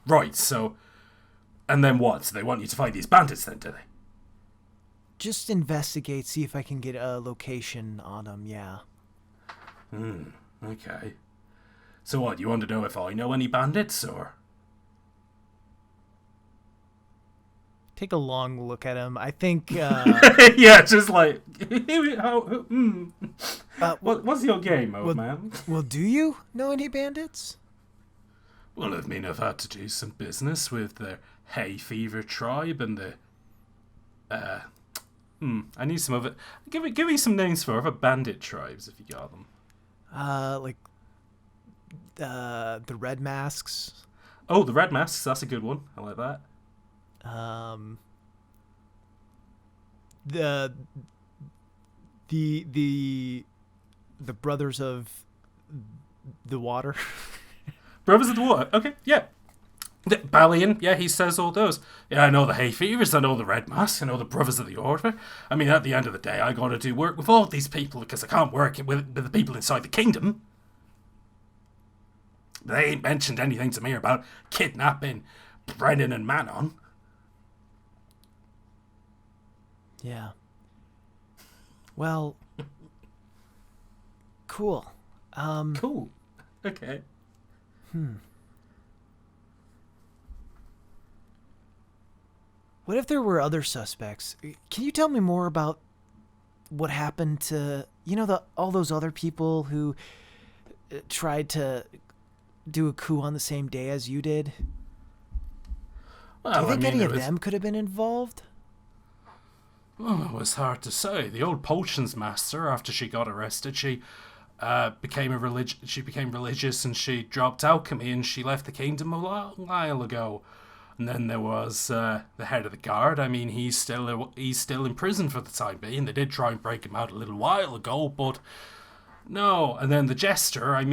right, so... And then what? So they want you to find these bandits then, do they? Just investigate, see if I can get a location on them, yeah. Okay. So what, you want to know if I know any bandits, or...? Take a long look at him. I think... yeah, just like... what's your game, old man? Well, do you know any bandits? Well, I mean, I've had to do some business with the Hay Fever tribe and the... I need some of it. Give me some names for other bandit tribes, if you got them. The Red Masks. Oh, the Red Masks, that's a good one. I like that. The Brothers of the Water. Brothers of the Water. Okay, yeah. The Balian, yeah, he says all those. Yeah, I know the Hay Fevers, I know the Red Masks, I know the Brothers of the Order. I mean, at the end of the day, I got to do work with all these people because I can't work with the people inside the kingdom. They ain't mentioned anything to me about kidnapping Brennan and Manon. Yeah. Well, cool. Cool. Okay. What if there were other suspects? Can you tell me more about what happened to, all those other people who tried to do a coup on the same day as you did? Well, do you think any of them could have been involved? Well, it was hard to say. The old potions master, after she got arrested, she became religious and she dropped alchemy and she left the kingdom a while ago. And then there was the head of the guard. I mean, he's still in prison for the time being. They did try and break him out a little while ago, but no. And then the jester. I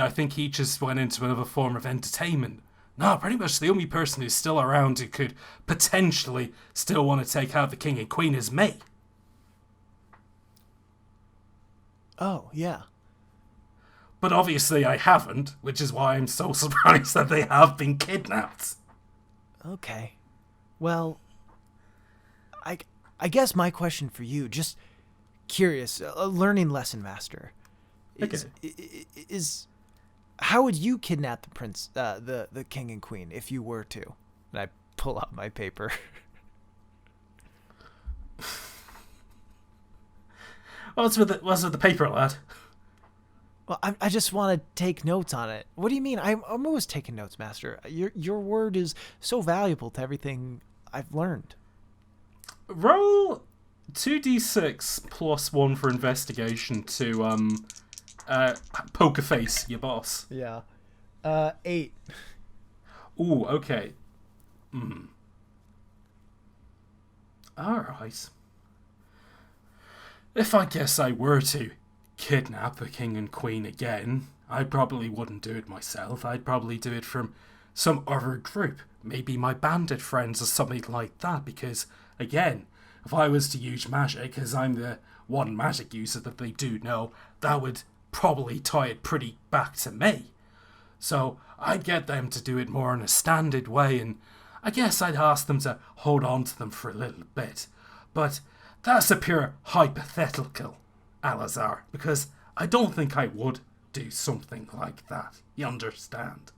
think he just went into another form of entertainment. No, pretty much the only person who's still around who could potentially still want to take out the king and queen is me. Oh, yeah. But obviously I haven't, which is why I'm so surprised that they have been kidnapped. Okay. Well, I guess my question for you, just curious, a learning lesson master, is how would you kidnap the prince, the king and queen, if you were to? And I pull out my paper. What's with the paper, lad? Well, I just want to take notes on it. What do you mean? I'm always taking notes, master. Your word is so valuable to everything I've learned. Roll 2d6 plus 1 for investigation to poker face your boss. Yeah. 8. Ooh, okay. Alright. If I guess I were to kidnap the king and queen again, I probably wouldn't do it myself. I'd probably do it from some other group. Maybe my bandit friends or something like that, because, again, if I was to use magic, because I'm the one magic user that they do know, that would probably tie it pretty back to me. So I'd get them to do it more in a standard way, and I guess I'd ask them to hold on to them for a little bit. But that's a pure hypothetical, Alazar, because I don't think I would do something like that. You understand?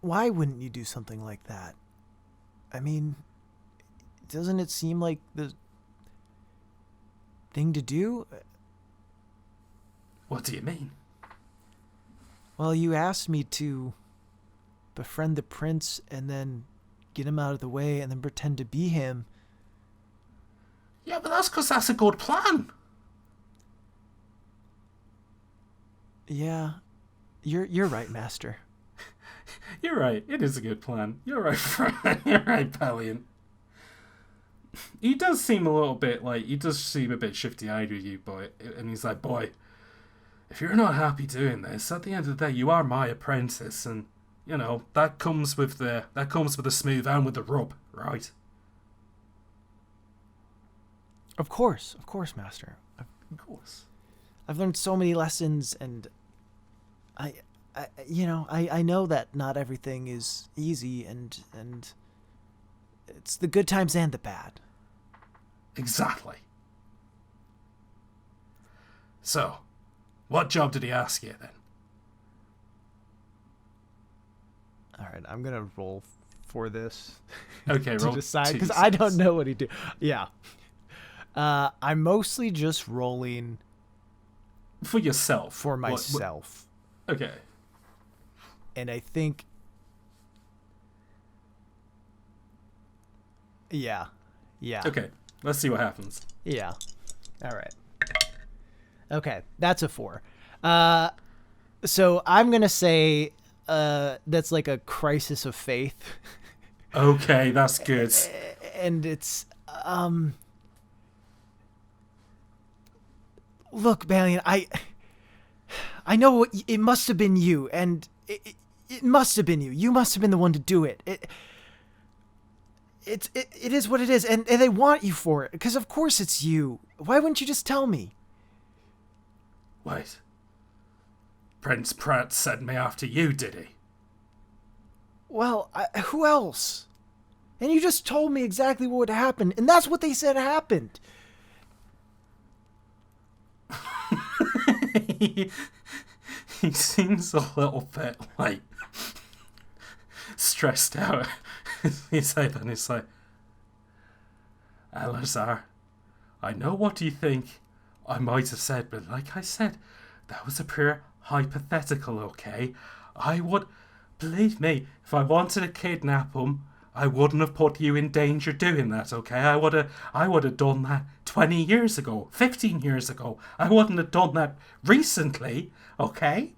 Why wouldn't you do something like that? I mean, doesn't it seem like the thing to do? What do you mean? Well, you asked me to befriend the prince and then get him out of the way and then pretend to be him. Yeah, but that's because that's a good plan. Yeah, you're right, Master. You're right. It is a good plan. You're right, You're right, Balian. He does seem a bit shifty-eyed with you, boy. And he's like, boy, if you're not happy doing this, at the end of the day, you are my apprentice, and you know that comes with the smooth and with the rub, right? Of course, Master. Of course. I've learned so many lessons, and I know that not everything is easy, and it's the good times and the bad. Exactly. So, what job did he ask you then? All right, I'm gonna roll for this. Okay, to roll decide, because I don't know what he do. Yeah, I'm mostly just rolling for yourself. For myself. Okay. And I think, yeah. Okay, let's see what happens. Yeah. All right. Okay, that's a 4. So I'm gonna say that's like a crisis of faith. Okay, that's good. And it's look, Balian, I know it must have been you, and it must have been you. You must have been the one to do it. It is what it is, and they want you for it, because of course it's you. Why wouldn't you just tell me? Wait. Prince Pratt sent me after you, did he? Well, who else? And you just told me exactly what would happen, and that's what they said happened. He seems a little bit, like, stressed out. He's like, Alazar, I know what you think I might have said, but like I said, that was a pure hypothetical, okay? Believe me, if I wanted to kidnap him, I wouldn't have put you in danger doing that, okay? I would have done that 20 years ago, 15 years ago. I wouldn't have done that recently, okay?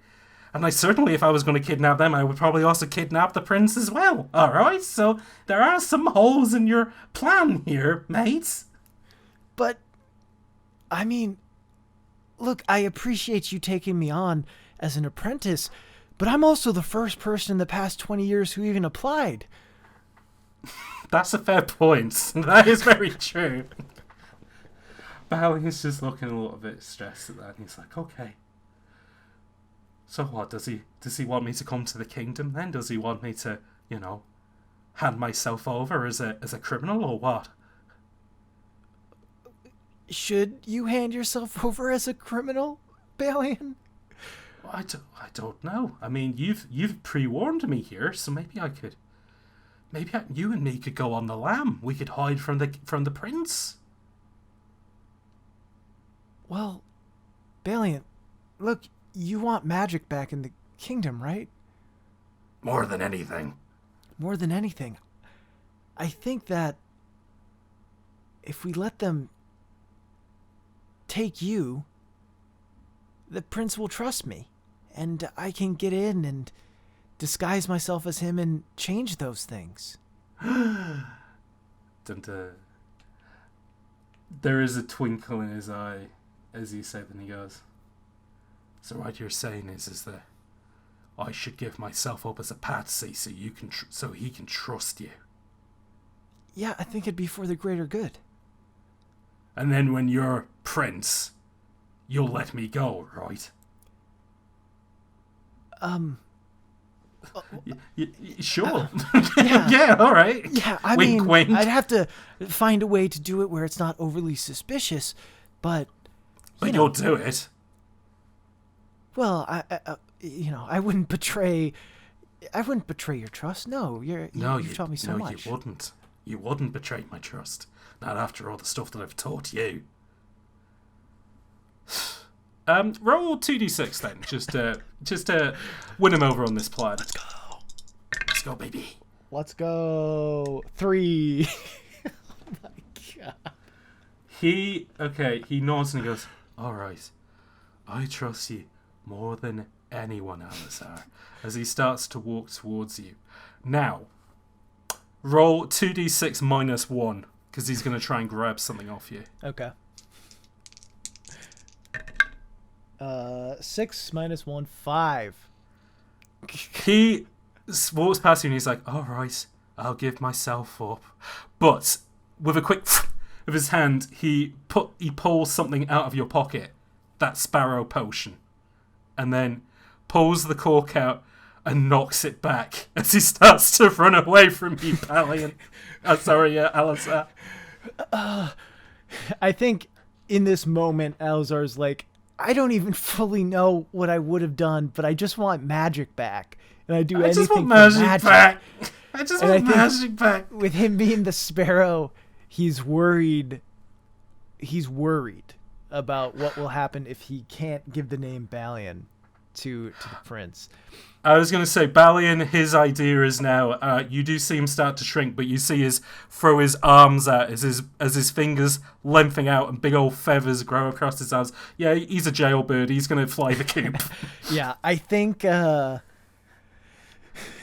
And I certainly, if I was going to kidnap them, I would probably also kidnap the prince as well, alright? So there are some holes in your plan here, mates. But, I mean, look, I appreciate you taking me on as an apprentice, but I'm also the first person in the past 20 years who even applied. That's a fair point. That is very true. Balian's just looking a little bit stressed at that, and he's like, okay. So what, does he want me to come to the kingdom then? Does he want me to, hand myself over as a criminal, or what? Should you hand yourself over as a criminal, Balian? Well, I don't know. I mean, you've pre-warned me here, so maybe you and me could go on the lam. We could hide from the prince. Well, Balian, look, you want magic back in the kingdom, right? More than anything. More than anything. I think that if we let them take you, the prince will trust me, and I can get in and disguise myself as him and change those things. There is a twinkle in his eye as you say, then he goes, so what you're saying is that I should give myself up as a patsy so you can so he can trust you. Yeah, I think it'd be for the greater good. And then when you're prince, you'll let me go, right? Sure. Yeah. Yeah, all right. Yeah, I wink, mean, wink. I'd have to find a way to do it where it's not overly suspicious, but You'll do it. Well, I wouldn't betray your trust. No, you've taught me so much. You wouldn't. You wouldn't betray my trust. Not after all the stuff that I've taught you. Roll 2d6 then, just to win him over on this plan. Let's go, baby. Let's go. 3. Oh my god. He nods and he goes, all right, I trust you more than anyone, Alazar, as he starts to walk towards you. Now, roll 2d6 minus 1, because he's going to try and grab something off you. Okay. 6 minus 1, 5. He walks past you and he's like, all right, I'll give myself up. But with a quick of his hand, he pulls something out of your pocket, that sparrow potion, and then pulls the cork out and knocks it back as he starts to run away from you, Balian. Alazar. I think in this moment, Alazar's like, I don't even fully know what I would have done, but I just want magic back. And I do anything for magic. I just want magic back. With him being the sparrow, he's worried about what will happen if he can't give the name Balian to the prince. I was going to say, Balian, his idea is now, you do see him start to shrink, but you see throw his arms out as his fingers lengthening out and big old feathers grow across his arms. Yeah, he's a jailbird. He's going to fly the coop. Yeah, I think... and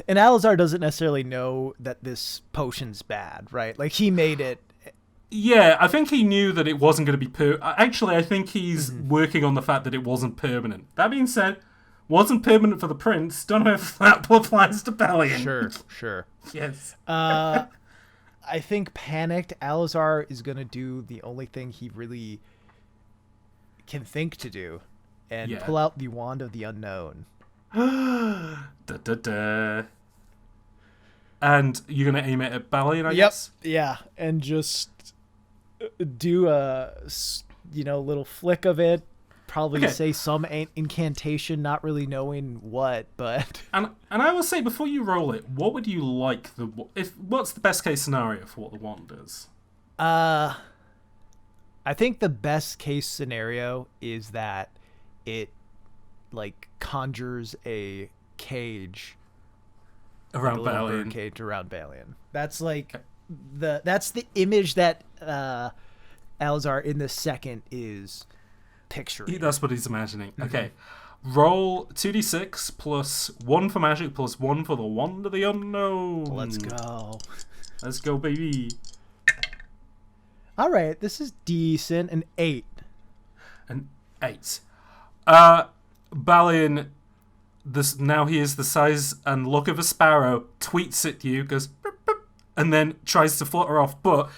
Alazar doesn't necessarily know that this potion's bad, right? Like, he made it... Yeah, I think he knew that it wasn't going to be Actually, I think he's working on the fact that it wasn't permanent. That being said... Wasn't permanent for the prince. Don't know if that applies to Balian. Sure. Yes. I think panicked Alazar is going to do the only thing he really can think to do and pull out the Wand of the Unknown. Da, da, da. And you're going to aim it at Balian, I guess? Yeah, and just do a little flick of it. Probably say some incantation, not really knowing what, but... And I will say, before you roll it, what would you like what's the best case scenario for what the wand does? I think the best case scenario is that it, conjures a cage around Balian. A cage around Balian. That's, that's the image that Alazar in the second is... picturing. That's what he's imagining. Mm-hmm. Okay. Roll 2d6 plus 1 for magic plus 1 for the Wand of the Unknown. Let's go. Let's go, baby. All right. This is decent. An 8. An 8. Balian, now he is the size and look of a sparrow, tweets at you, goes, boop, boop, and then tries to flutter off, but...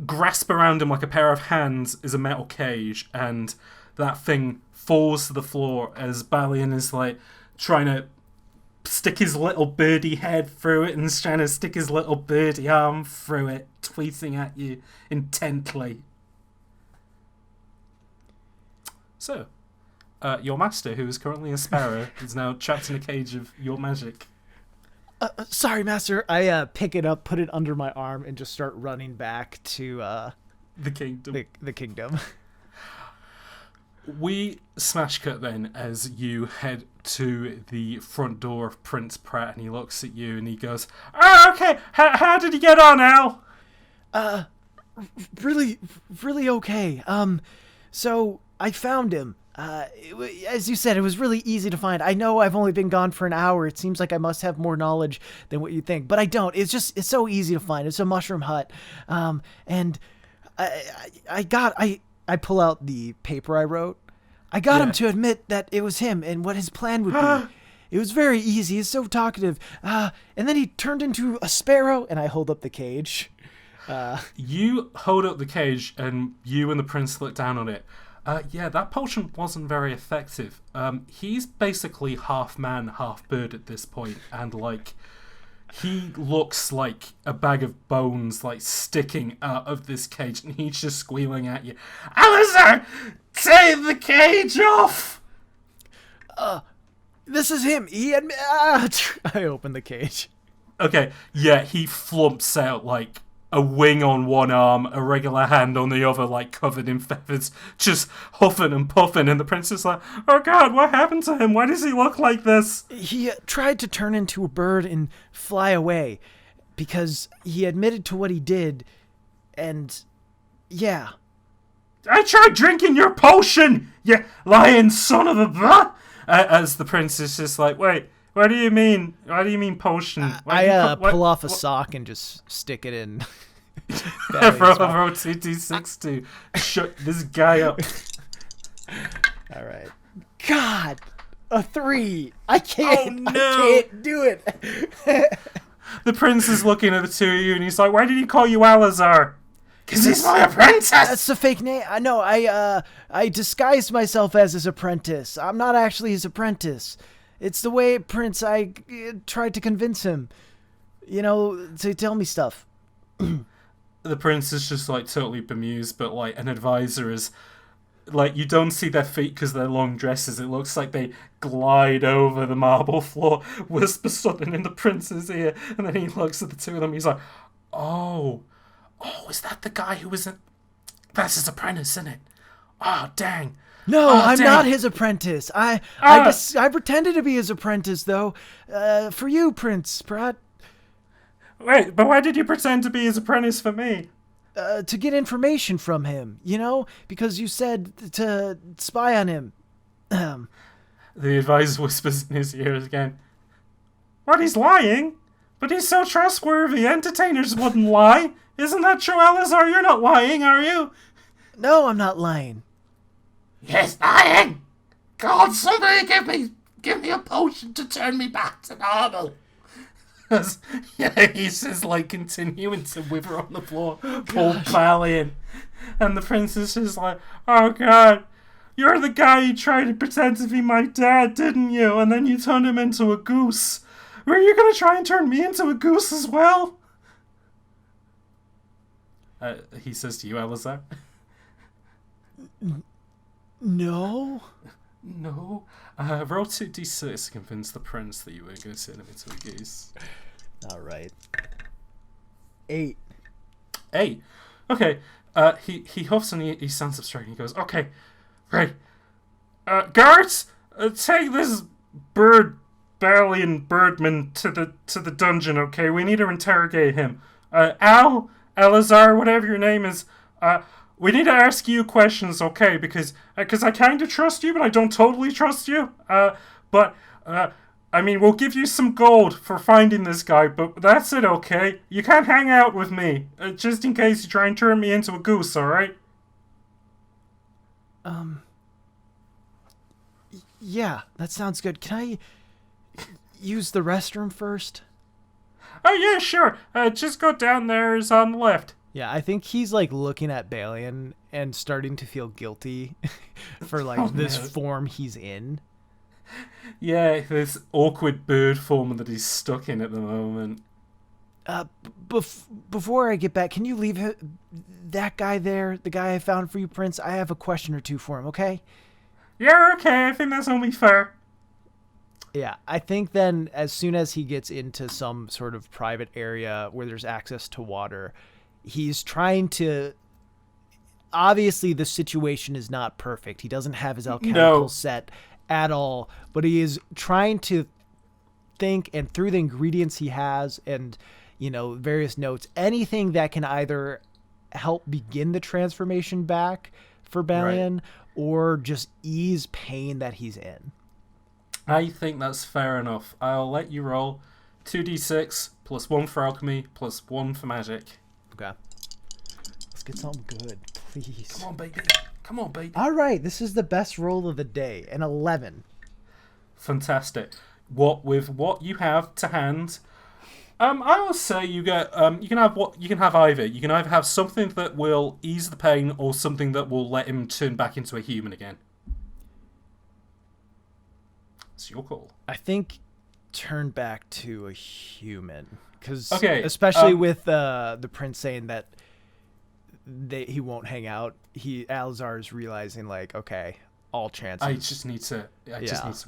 grasp around him like a pair of hands is a metal cage, and that thing falls to the floor as Balian is trying to stick his little birdie head through it and trying to stick his little birdie arm through it, tweeting at you intently. So, your master, who is currently a sparrow, is now trapped in a cage of your magic. Sorry, master. I pick it up, put it under my arm, and just start running back to the kingdom. The kingdom. We smash cut then as you head to the front door of Prince Pratt, and he looks at you and he goes, "Oh, okay. How did he get on, Al?" Really, really okay. So I found him. As you said, it was really easy to find. I know I've only been gone for an hour. It seems like I must have more knowledge than what you think, but I don't. It's so easy to find. It's a mushroom hut. And I pull out the paper I wrote. I got him to admit that it was him and what his plan would be. It was very easy. He's so talkative. And then he turned into a sparrow, and I hold up the cage. You hold up the cage, and you and the prince look down on it. Yeah, that potion wasn't very effective. He's basically half man, half bird at this point, and, like, he looks like a bag of bones, like, sticking out of this cage, and he's just squealing at you. Alazar, take the cage off! This is him. I open the cage. Okay, yeah, he flumps out, like, a wing on one arm, a regular hand on the other, like, covered in feathers, just huffing and puffing, and the prince is like, oh god, what happened to him? Why does he look like this? He tried to turn into a bird and fly away, because he admitted to what he did, and, yeah. I tried drinking your potion, you lying son of a... As the prince is just like, wait, what do you mean? What do you mean potion? I pull off a sock and just stick it in. Roll 2d6 to shut this guy up. All right. God, a 3. I can't. Oh, no. I can't do it. The prince is looking at the two of you, and he's like, why did he call you Alazar? Because he's my apprentice! That's a fake name. I know. I disguised myself as his apprentice. I'm not actually his apprentice. It's the way, Prince, I tried to convince him, to tell me stuff. The prince is just, like, totally bemused, but, like, an advisor is... Like, you don't see their feet because they're long dresses. It looks like they glide over the marble floor, whisper something in the prince's ear, and then he looks at the two of them. He's like, oh, is that the guy who was in... That's his apprentice, isn't it? Oh, dang. No, I'm not his apprentice. I pretended to be his apprentice, though. For you, Prince Pratt. Wait, but why did you pretend to be his apprentice for me? To get information from him, because you said to spy on him. The advisor whispers in his ears again. What, he's lying? But he's so trustworthy, entertainers wouldn't lie. Isn't that true, Alazar? You're not lying, are you? No, I'm not lying. Yes, lying! God, somebody give me a potion to turn me back to normal. Yeah, he's just, like, continuing to wither on the floor, all Balian. And the prince is just like, oh god, you're the guy who tried to pretend to be my dad, didn't you? And then you turned him into a goose. Were you going to try and turn me into a goose as well? He says to you, Alazar. No. No. Roll 2d6 to convince the prince that you were going to turn him into a goose. All right. 8. 8. Okay. He huffs and he stands up straight and he goes, okay, right. Guards, take this Balian birdman to the dungeon, okay? We need to interrogate him. Alazar, whatever your name is, we need to ask you questions, okay? Because I kind of trust you, but I don't totally trust you. I mean, we'll give you some gold for finding this guy, but that's it, okay? You can't hang out with me, just in case you try and turn me into a goose, alright? Yeah, that sounds good. Can I use the restroom first? Oh, yeah, sure. Just go down there, it's on the left. Yeah, I think he's, like, looking at Balian and starting to feel guilty for, like, this form he's in. Yeah, this awkward bird form that he's stuck in at the moment. Before I get back, can you leave that guy there, the guy I found for you, Prince? I have a question or two for him, okay? Yeah, okay, I think that's only fair. Yeah, I think then as soon as he gets into some sort of private area where there's access to water, he's trying to... Obviously, the situation is not perfect. He doesn't have his alchemical set at all, but he is trying to think, and through the ingredients he has and, various notes, anything that can either help begin the transformation back for Balian or just ease pain that he's in. I think that's fair enough. I'll let you roll 2d6 plus 1 for alchemy plus 1 for magic. Okay. Let's get something good, please. Come on, baby. Come on, baby. All right, this is the best roll of the day, an 11. Fantastic. What you have to hand? I will say you get you can have either. You can either have something that will ease the pain or something that will let him turn back into a human again. It's your call. I think turn back to a human, because Okay, with the prince saying that he won't hang out. Alazar is realizing like, okay, all chances. I just need to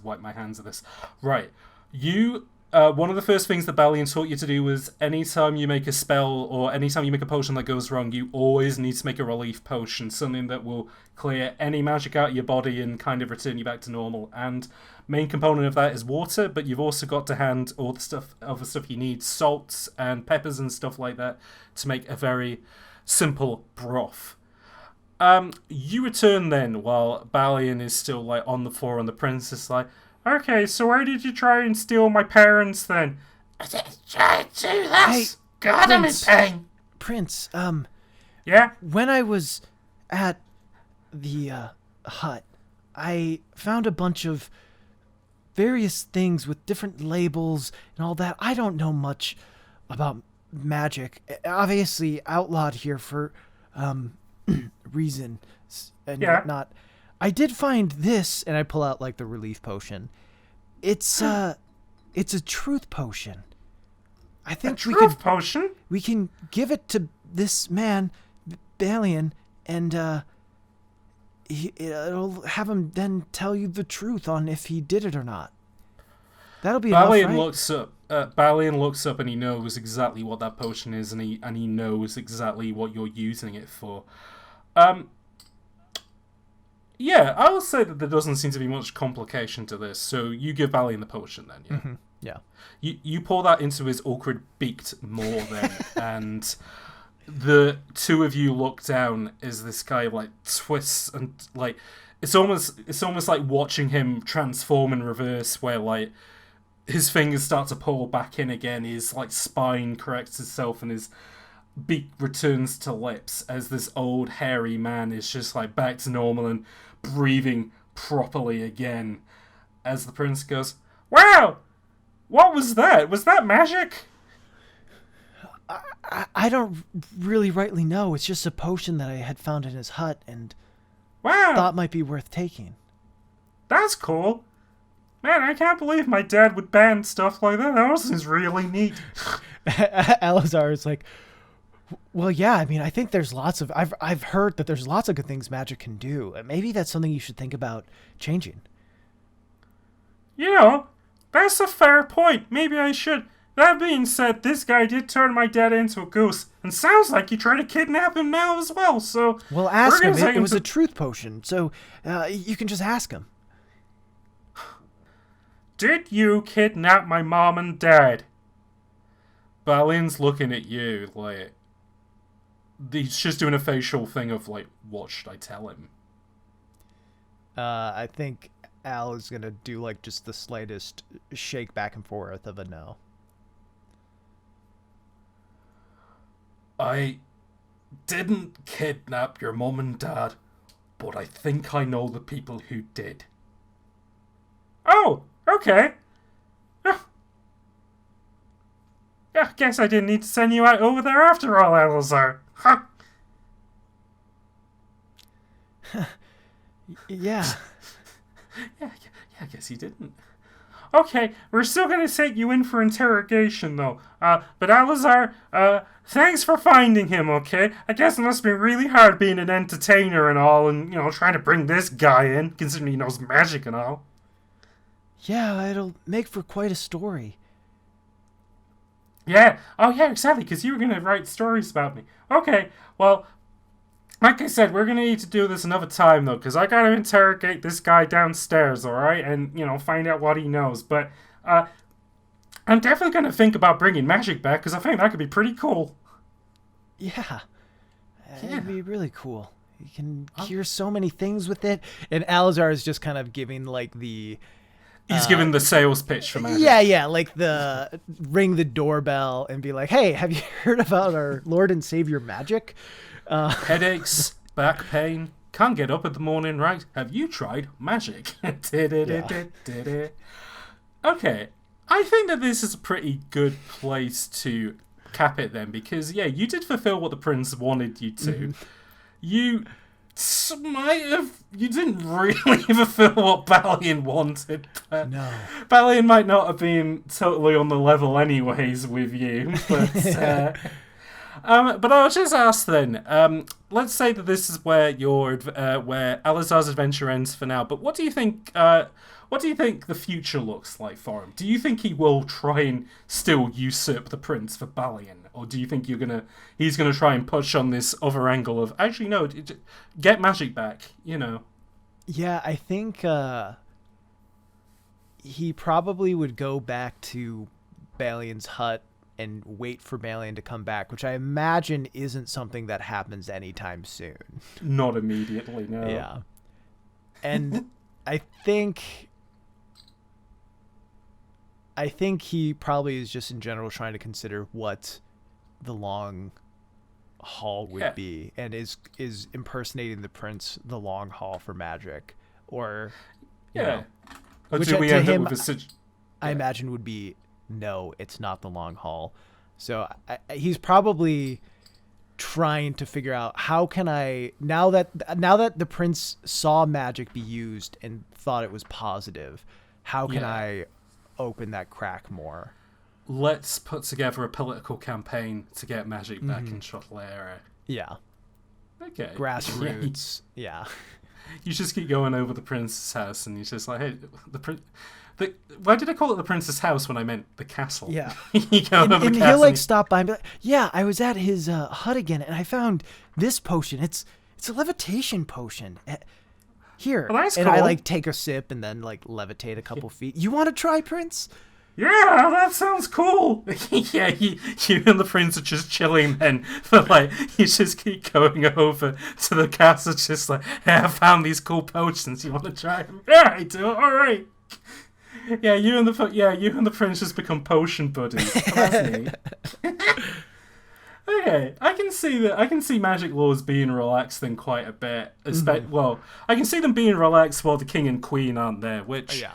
wipe my hands of this. Right, you. One of the first things that Balian taught you to do was anytime you make a spell or anytime you make a potion that goes wrong, you always need to make a relief potion, something that will clear any magic out of your body and kind of return you back to normal. And main component of that is water, but you've also got to hand all the other stuff you need, salts and peppers and stuff like that, to make a very simple broth. You return then while Balian is still like on the floor and the prince is like, okay, so why did you try and steal my parents then? I didn't try to do that. Hey, God, I'm in Prince. pain. Prince, Yeah? when I was at the hut, I found a bunch of various things with different labels and all that. I don't know much about magic. Obviously outlawed here for reason and whatnot. I did find this, and I pull out like the relief potion. It's a truth potion. I think Potion? we can give it to this man, Balian, and it'll have him then tell you the truth on if he did it or not. That'll be enough, right? Balian looks up and he knows exactly what that potion is, and he knows exactly what you're using it for. Yeah, I will say that there doesn't seem to be much complication to this. So you give Balian the potion then, yeah? Mm-hmm. Yeah. You pour that into his awkward beaked maw then, and the two of you look down as this guy like twists and like it's almost like watching him transform in reverse, where like his fingers start to pull back in again, his like spine corrects itself, and his beak returns to lips as this old hairy man is just like back to normal and breathing properly again. As the prince goes, "Wow, what was that? Was that magic?" I don't really rightly know. It's just a potion that I had found in his hut and Wow, thought might be worth taking. that's cool. Man, I can't believe my dad would ban stuff like that. That was really neat. Alazar is like, well, yeah, I mean, I think there's lots of... I've heard that there's lots of good things magic can do. Maybe that's something you should think about changing. You know, that's a fair point. Maybe I should. That being said, this guy did turn my dad into a goose, and sounds like you tried to kidnap him now as well, so... Well, ask we're him. gonna take It was to- a truth potion, so you can just ask him. Did you kidnap my mom and dad? Balian's looking at you like... He's just doing a facial thing of like, what should I tell him? I think Al is going to do like just the slightest shake back and forth of a no. I didn't kidnap your mom and dad, but I think I know the people who did. Oh, okay. Yeah, guess I didn't need to send you out over there after all, Alazar. Huh. Yeah. Yeah, I guess you didn't. Okay, we're still gonna take you in for interrogation, though. But Alazar, thanks for finding him, okay? I guess it must be really hard being an entertainer and all, and, trying to bring this guy in, considering he knows magic and all. Yeah, it'll make for quite a story. Yeah, oh yeah, exactly, because you were gonna write stories about me. Okay, well, like I said, we're gonna need to do this another time, though, because I gotta interrogate this guy downstairs, alright? And, find out what he knows. But, I'm definitely gonna think about bringing magic back, because I think that could be pretty cool. Yeah. It'd be really cool. You can cure so many things with it. And Alazar is just kind of giving, like, the... He's giving the sales pitch for magic. Yeah, like the ring the doorbell and be like, hey, have you heard about our Lord and Savior magic? Headaches, back pain, can't get up in the morning, right? Have you tried magic? Okay, I think that this is a pretty good place to cap it then, because yeah, you did fulfill what the prince wanted you to. You you didn't really fulfill what Balian wanted. But No. Balian might not have been totally on the level anyways with you, but I'll just ask then. Let's say that this is where where Alazar's adventure ends for now. But what do you think? What do you think the future looks like for him? Do you think he will try and still usurp the prince for Balian, or do you think he's gonna try and push on this other angle of actually no, get magic back? You know. Yeah, I think he probably would go back to Balian's hut and wait for Balian to come back, which I imagine isn't something that happens anytime soon. Not immediately, no. Yeah. And I think he probably is just in general trying to consider what the long haul would be, and is impersonating the prince the long haul for magic, or you know, which do we to end him, up with a I imagine would be no, it's not the long haul. So he's probably trying to figure out how can I now that the prince saw magic be used and thought it was positive, how can I open that crack more? Let's put together a political campaign to get magic back in Chotlaera. Yeah. Okay. Grassroots. Yeah. You just keep going over the prince's house, and you're just like, hey, why did I call it the prince's house when I meant the castle? Yeah. You go over the And castle he'll like stop by and be like, yeah, I was at his hut again, and I found this potion. It's a levitation potion. Here. Well, that's and cool. I like take a sip and then like levitate a couple feet. You want to try, Prince? Yeah, that sounds cool. Yeah, you and the prince are just chilling then. But like, you just keep going over to the castle, just like, hey, I found these cool potions. You want to try them? Yeah, I do. All right. Yeah, you and the prince just become potion buddies. Oh, that's neat. Okay, I can see magic laws being relaxed then quite a bit. Well, I can see them being relaxed while the king and queen aren't there, which,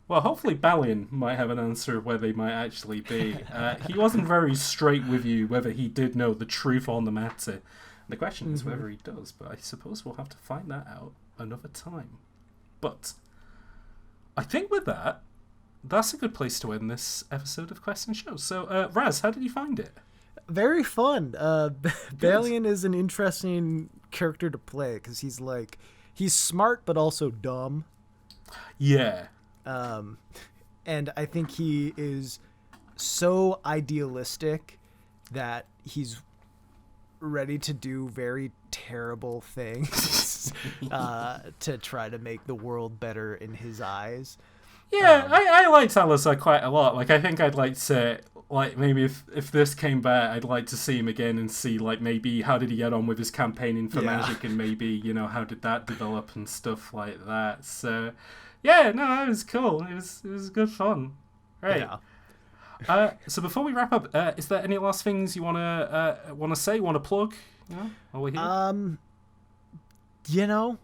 well, hopefully Balian might have an answer of where they might actually be. He wasn't very straight with you whether he did know the truth on the matter. The question is whether he does, but I suppose we'll have to find that out another time. But I think with that, that's a good place to end this episode of Quest and Show. So, Raz, how did you find it? Very fun. Balian is an interesting character to play because he's smart but also dumb. Yeah. And I think he is so idealistic that he's ready to do very terrible things to try to make the world better in his eyes. Yeah, I liked Alazar quite a lot. Like, I think I'd like to, like, maybe if this came back, I'd like to see him again and see, like, maybe how did he get on with his campaigning for magic, and maybe, you know, how did that develop and stuff like that. So, yeah, no, it was cool. It was good fun. Right. Yeah. So before we wrap up, is there any last things you wanna say, wanna plug? You know, while we're here? You know,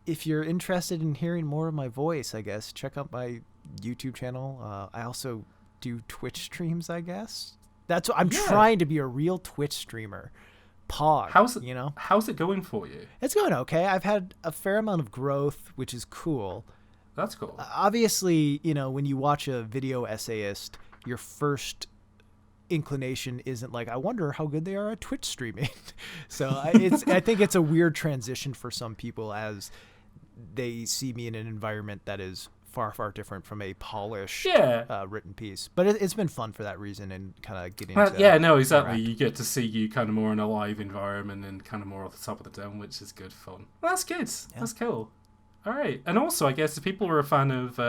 if you're interested in hearing more of my voice, I guess check out my YouTube channel. I also do Twitch streams, I guess. That's what I'm trying to be, a real Twitch streamer. How's it going for you? It's going okay. I've had a fair amount of growth, which is cool. That's cool. Obviously, you know, when you watch a video essayist, your first inclination isn't like, I wonder how good they are at Twitch streaming. So I think it's a weird transition for some people as they see me in an environment that is far, far different from a polished written piece. But it's been fun for that reason, and kind of getting to exactly. interact. You get to see you kind of more in a live environment and kind of more off the top of the dome, which is good fun. Well, that's good. Yeah. That's cool. All right. And also, I guess if people are a fan of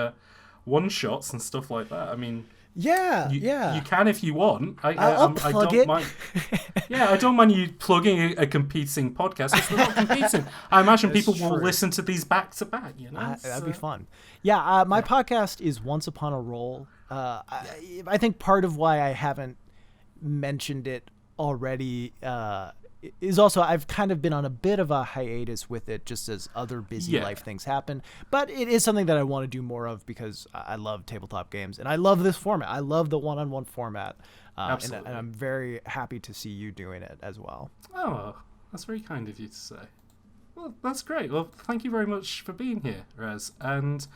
one-shots and stuff like that, I mean... You can if you want. I don't mind. Yeah, I don't mind you plugging a competing podcast. If we're not competing, I imagine people will listen to these back to back. You know, that'd be fun. Yeah, my podcast is Once Upon a Roll. I think part of why I haven't mentioned it already is also, I've kind of been on a bit of a hiatus with it just as other busy life things happen. But it is something that I want to do more of because I love tabletop games and I love this format. I love the one-on-one format. Absolutely. And I'm very happy to see you doing it as well. Oh, that's very kind of you to say. Well, that's great. Well, thank you very much for being here, Raz. And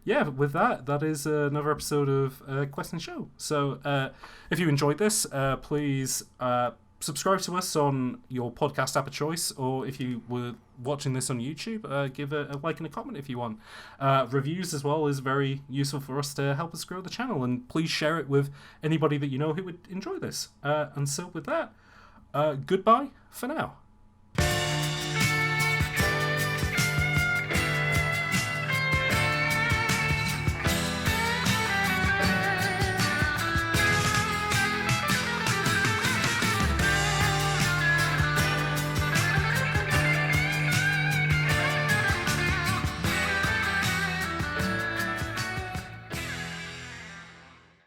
yeah, with that is another episode of Quest and Show. So if you enjoyed this, please subscribe to us on your podcast app of choice, or if you were watching this on YouTube, give a like and a comment if you want. Reviews as well is very useful for us to help us grow the channel, and please share it with anybody that you know who would enjoy this. And so with that, goodbye for now.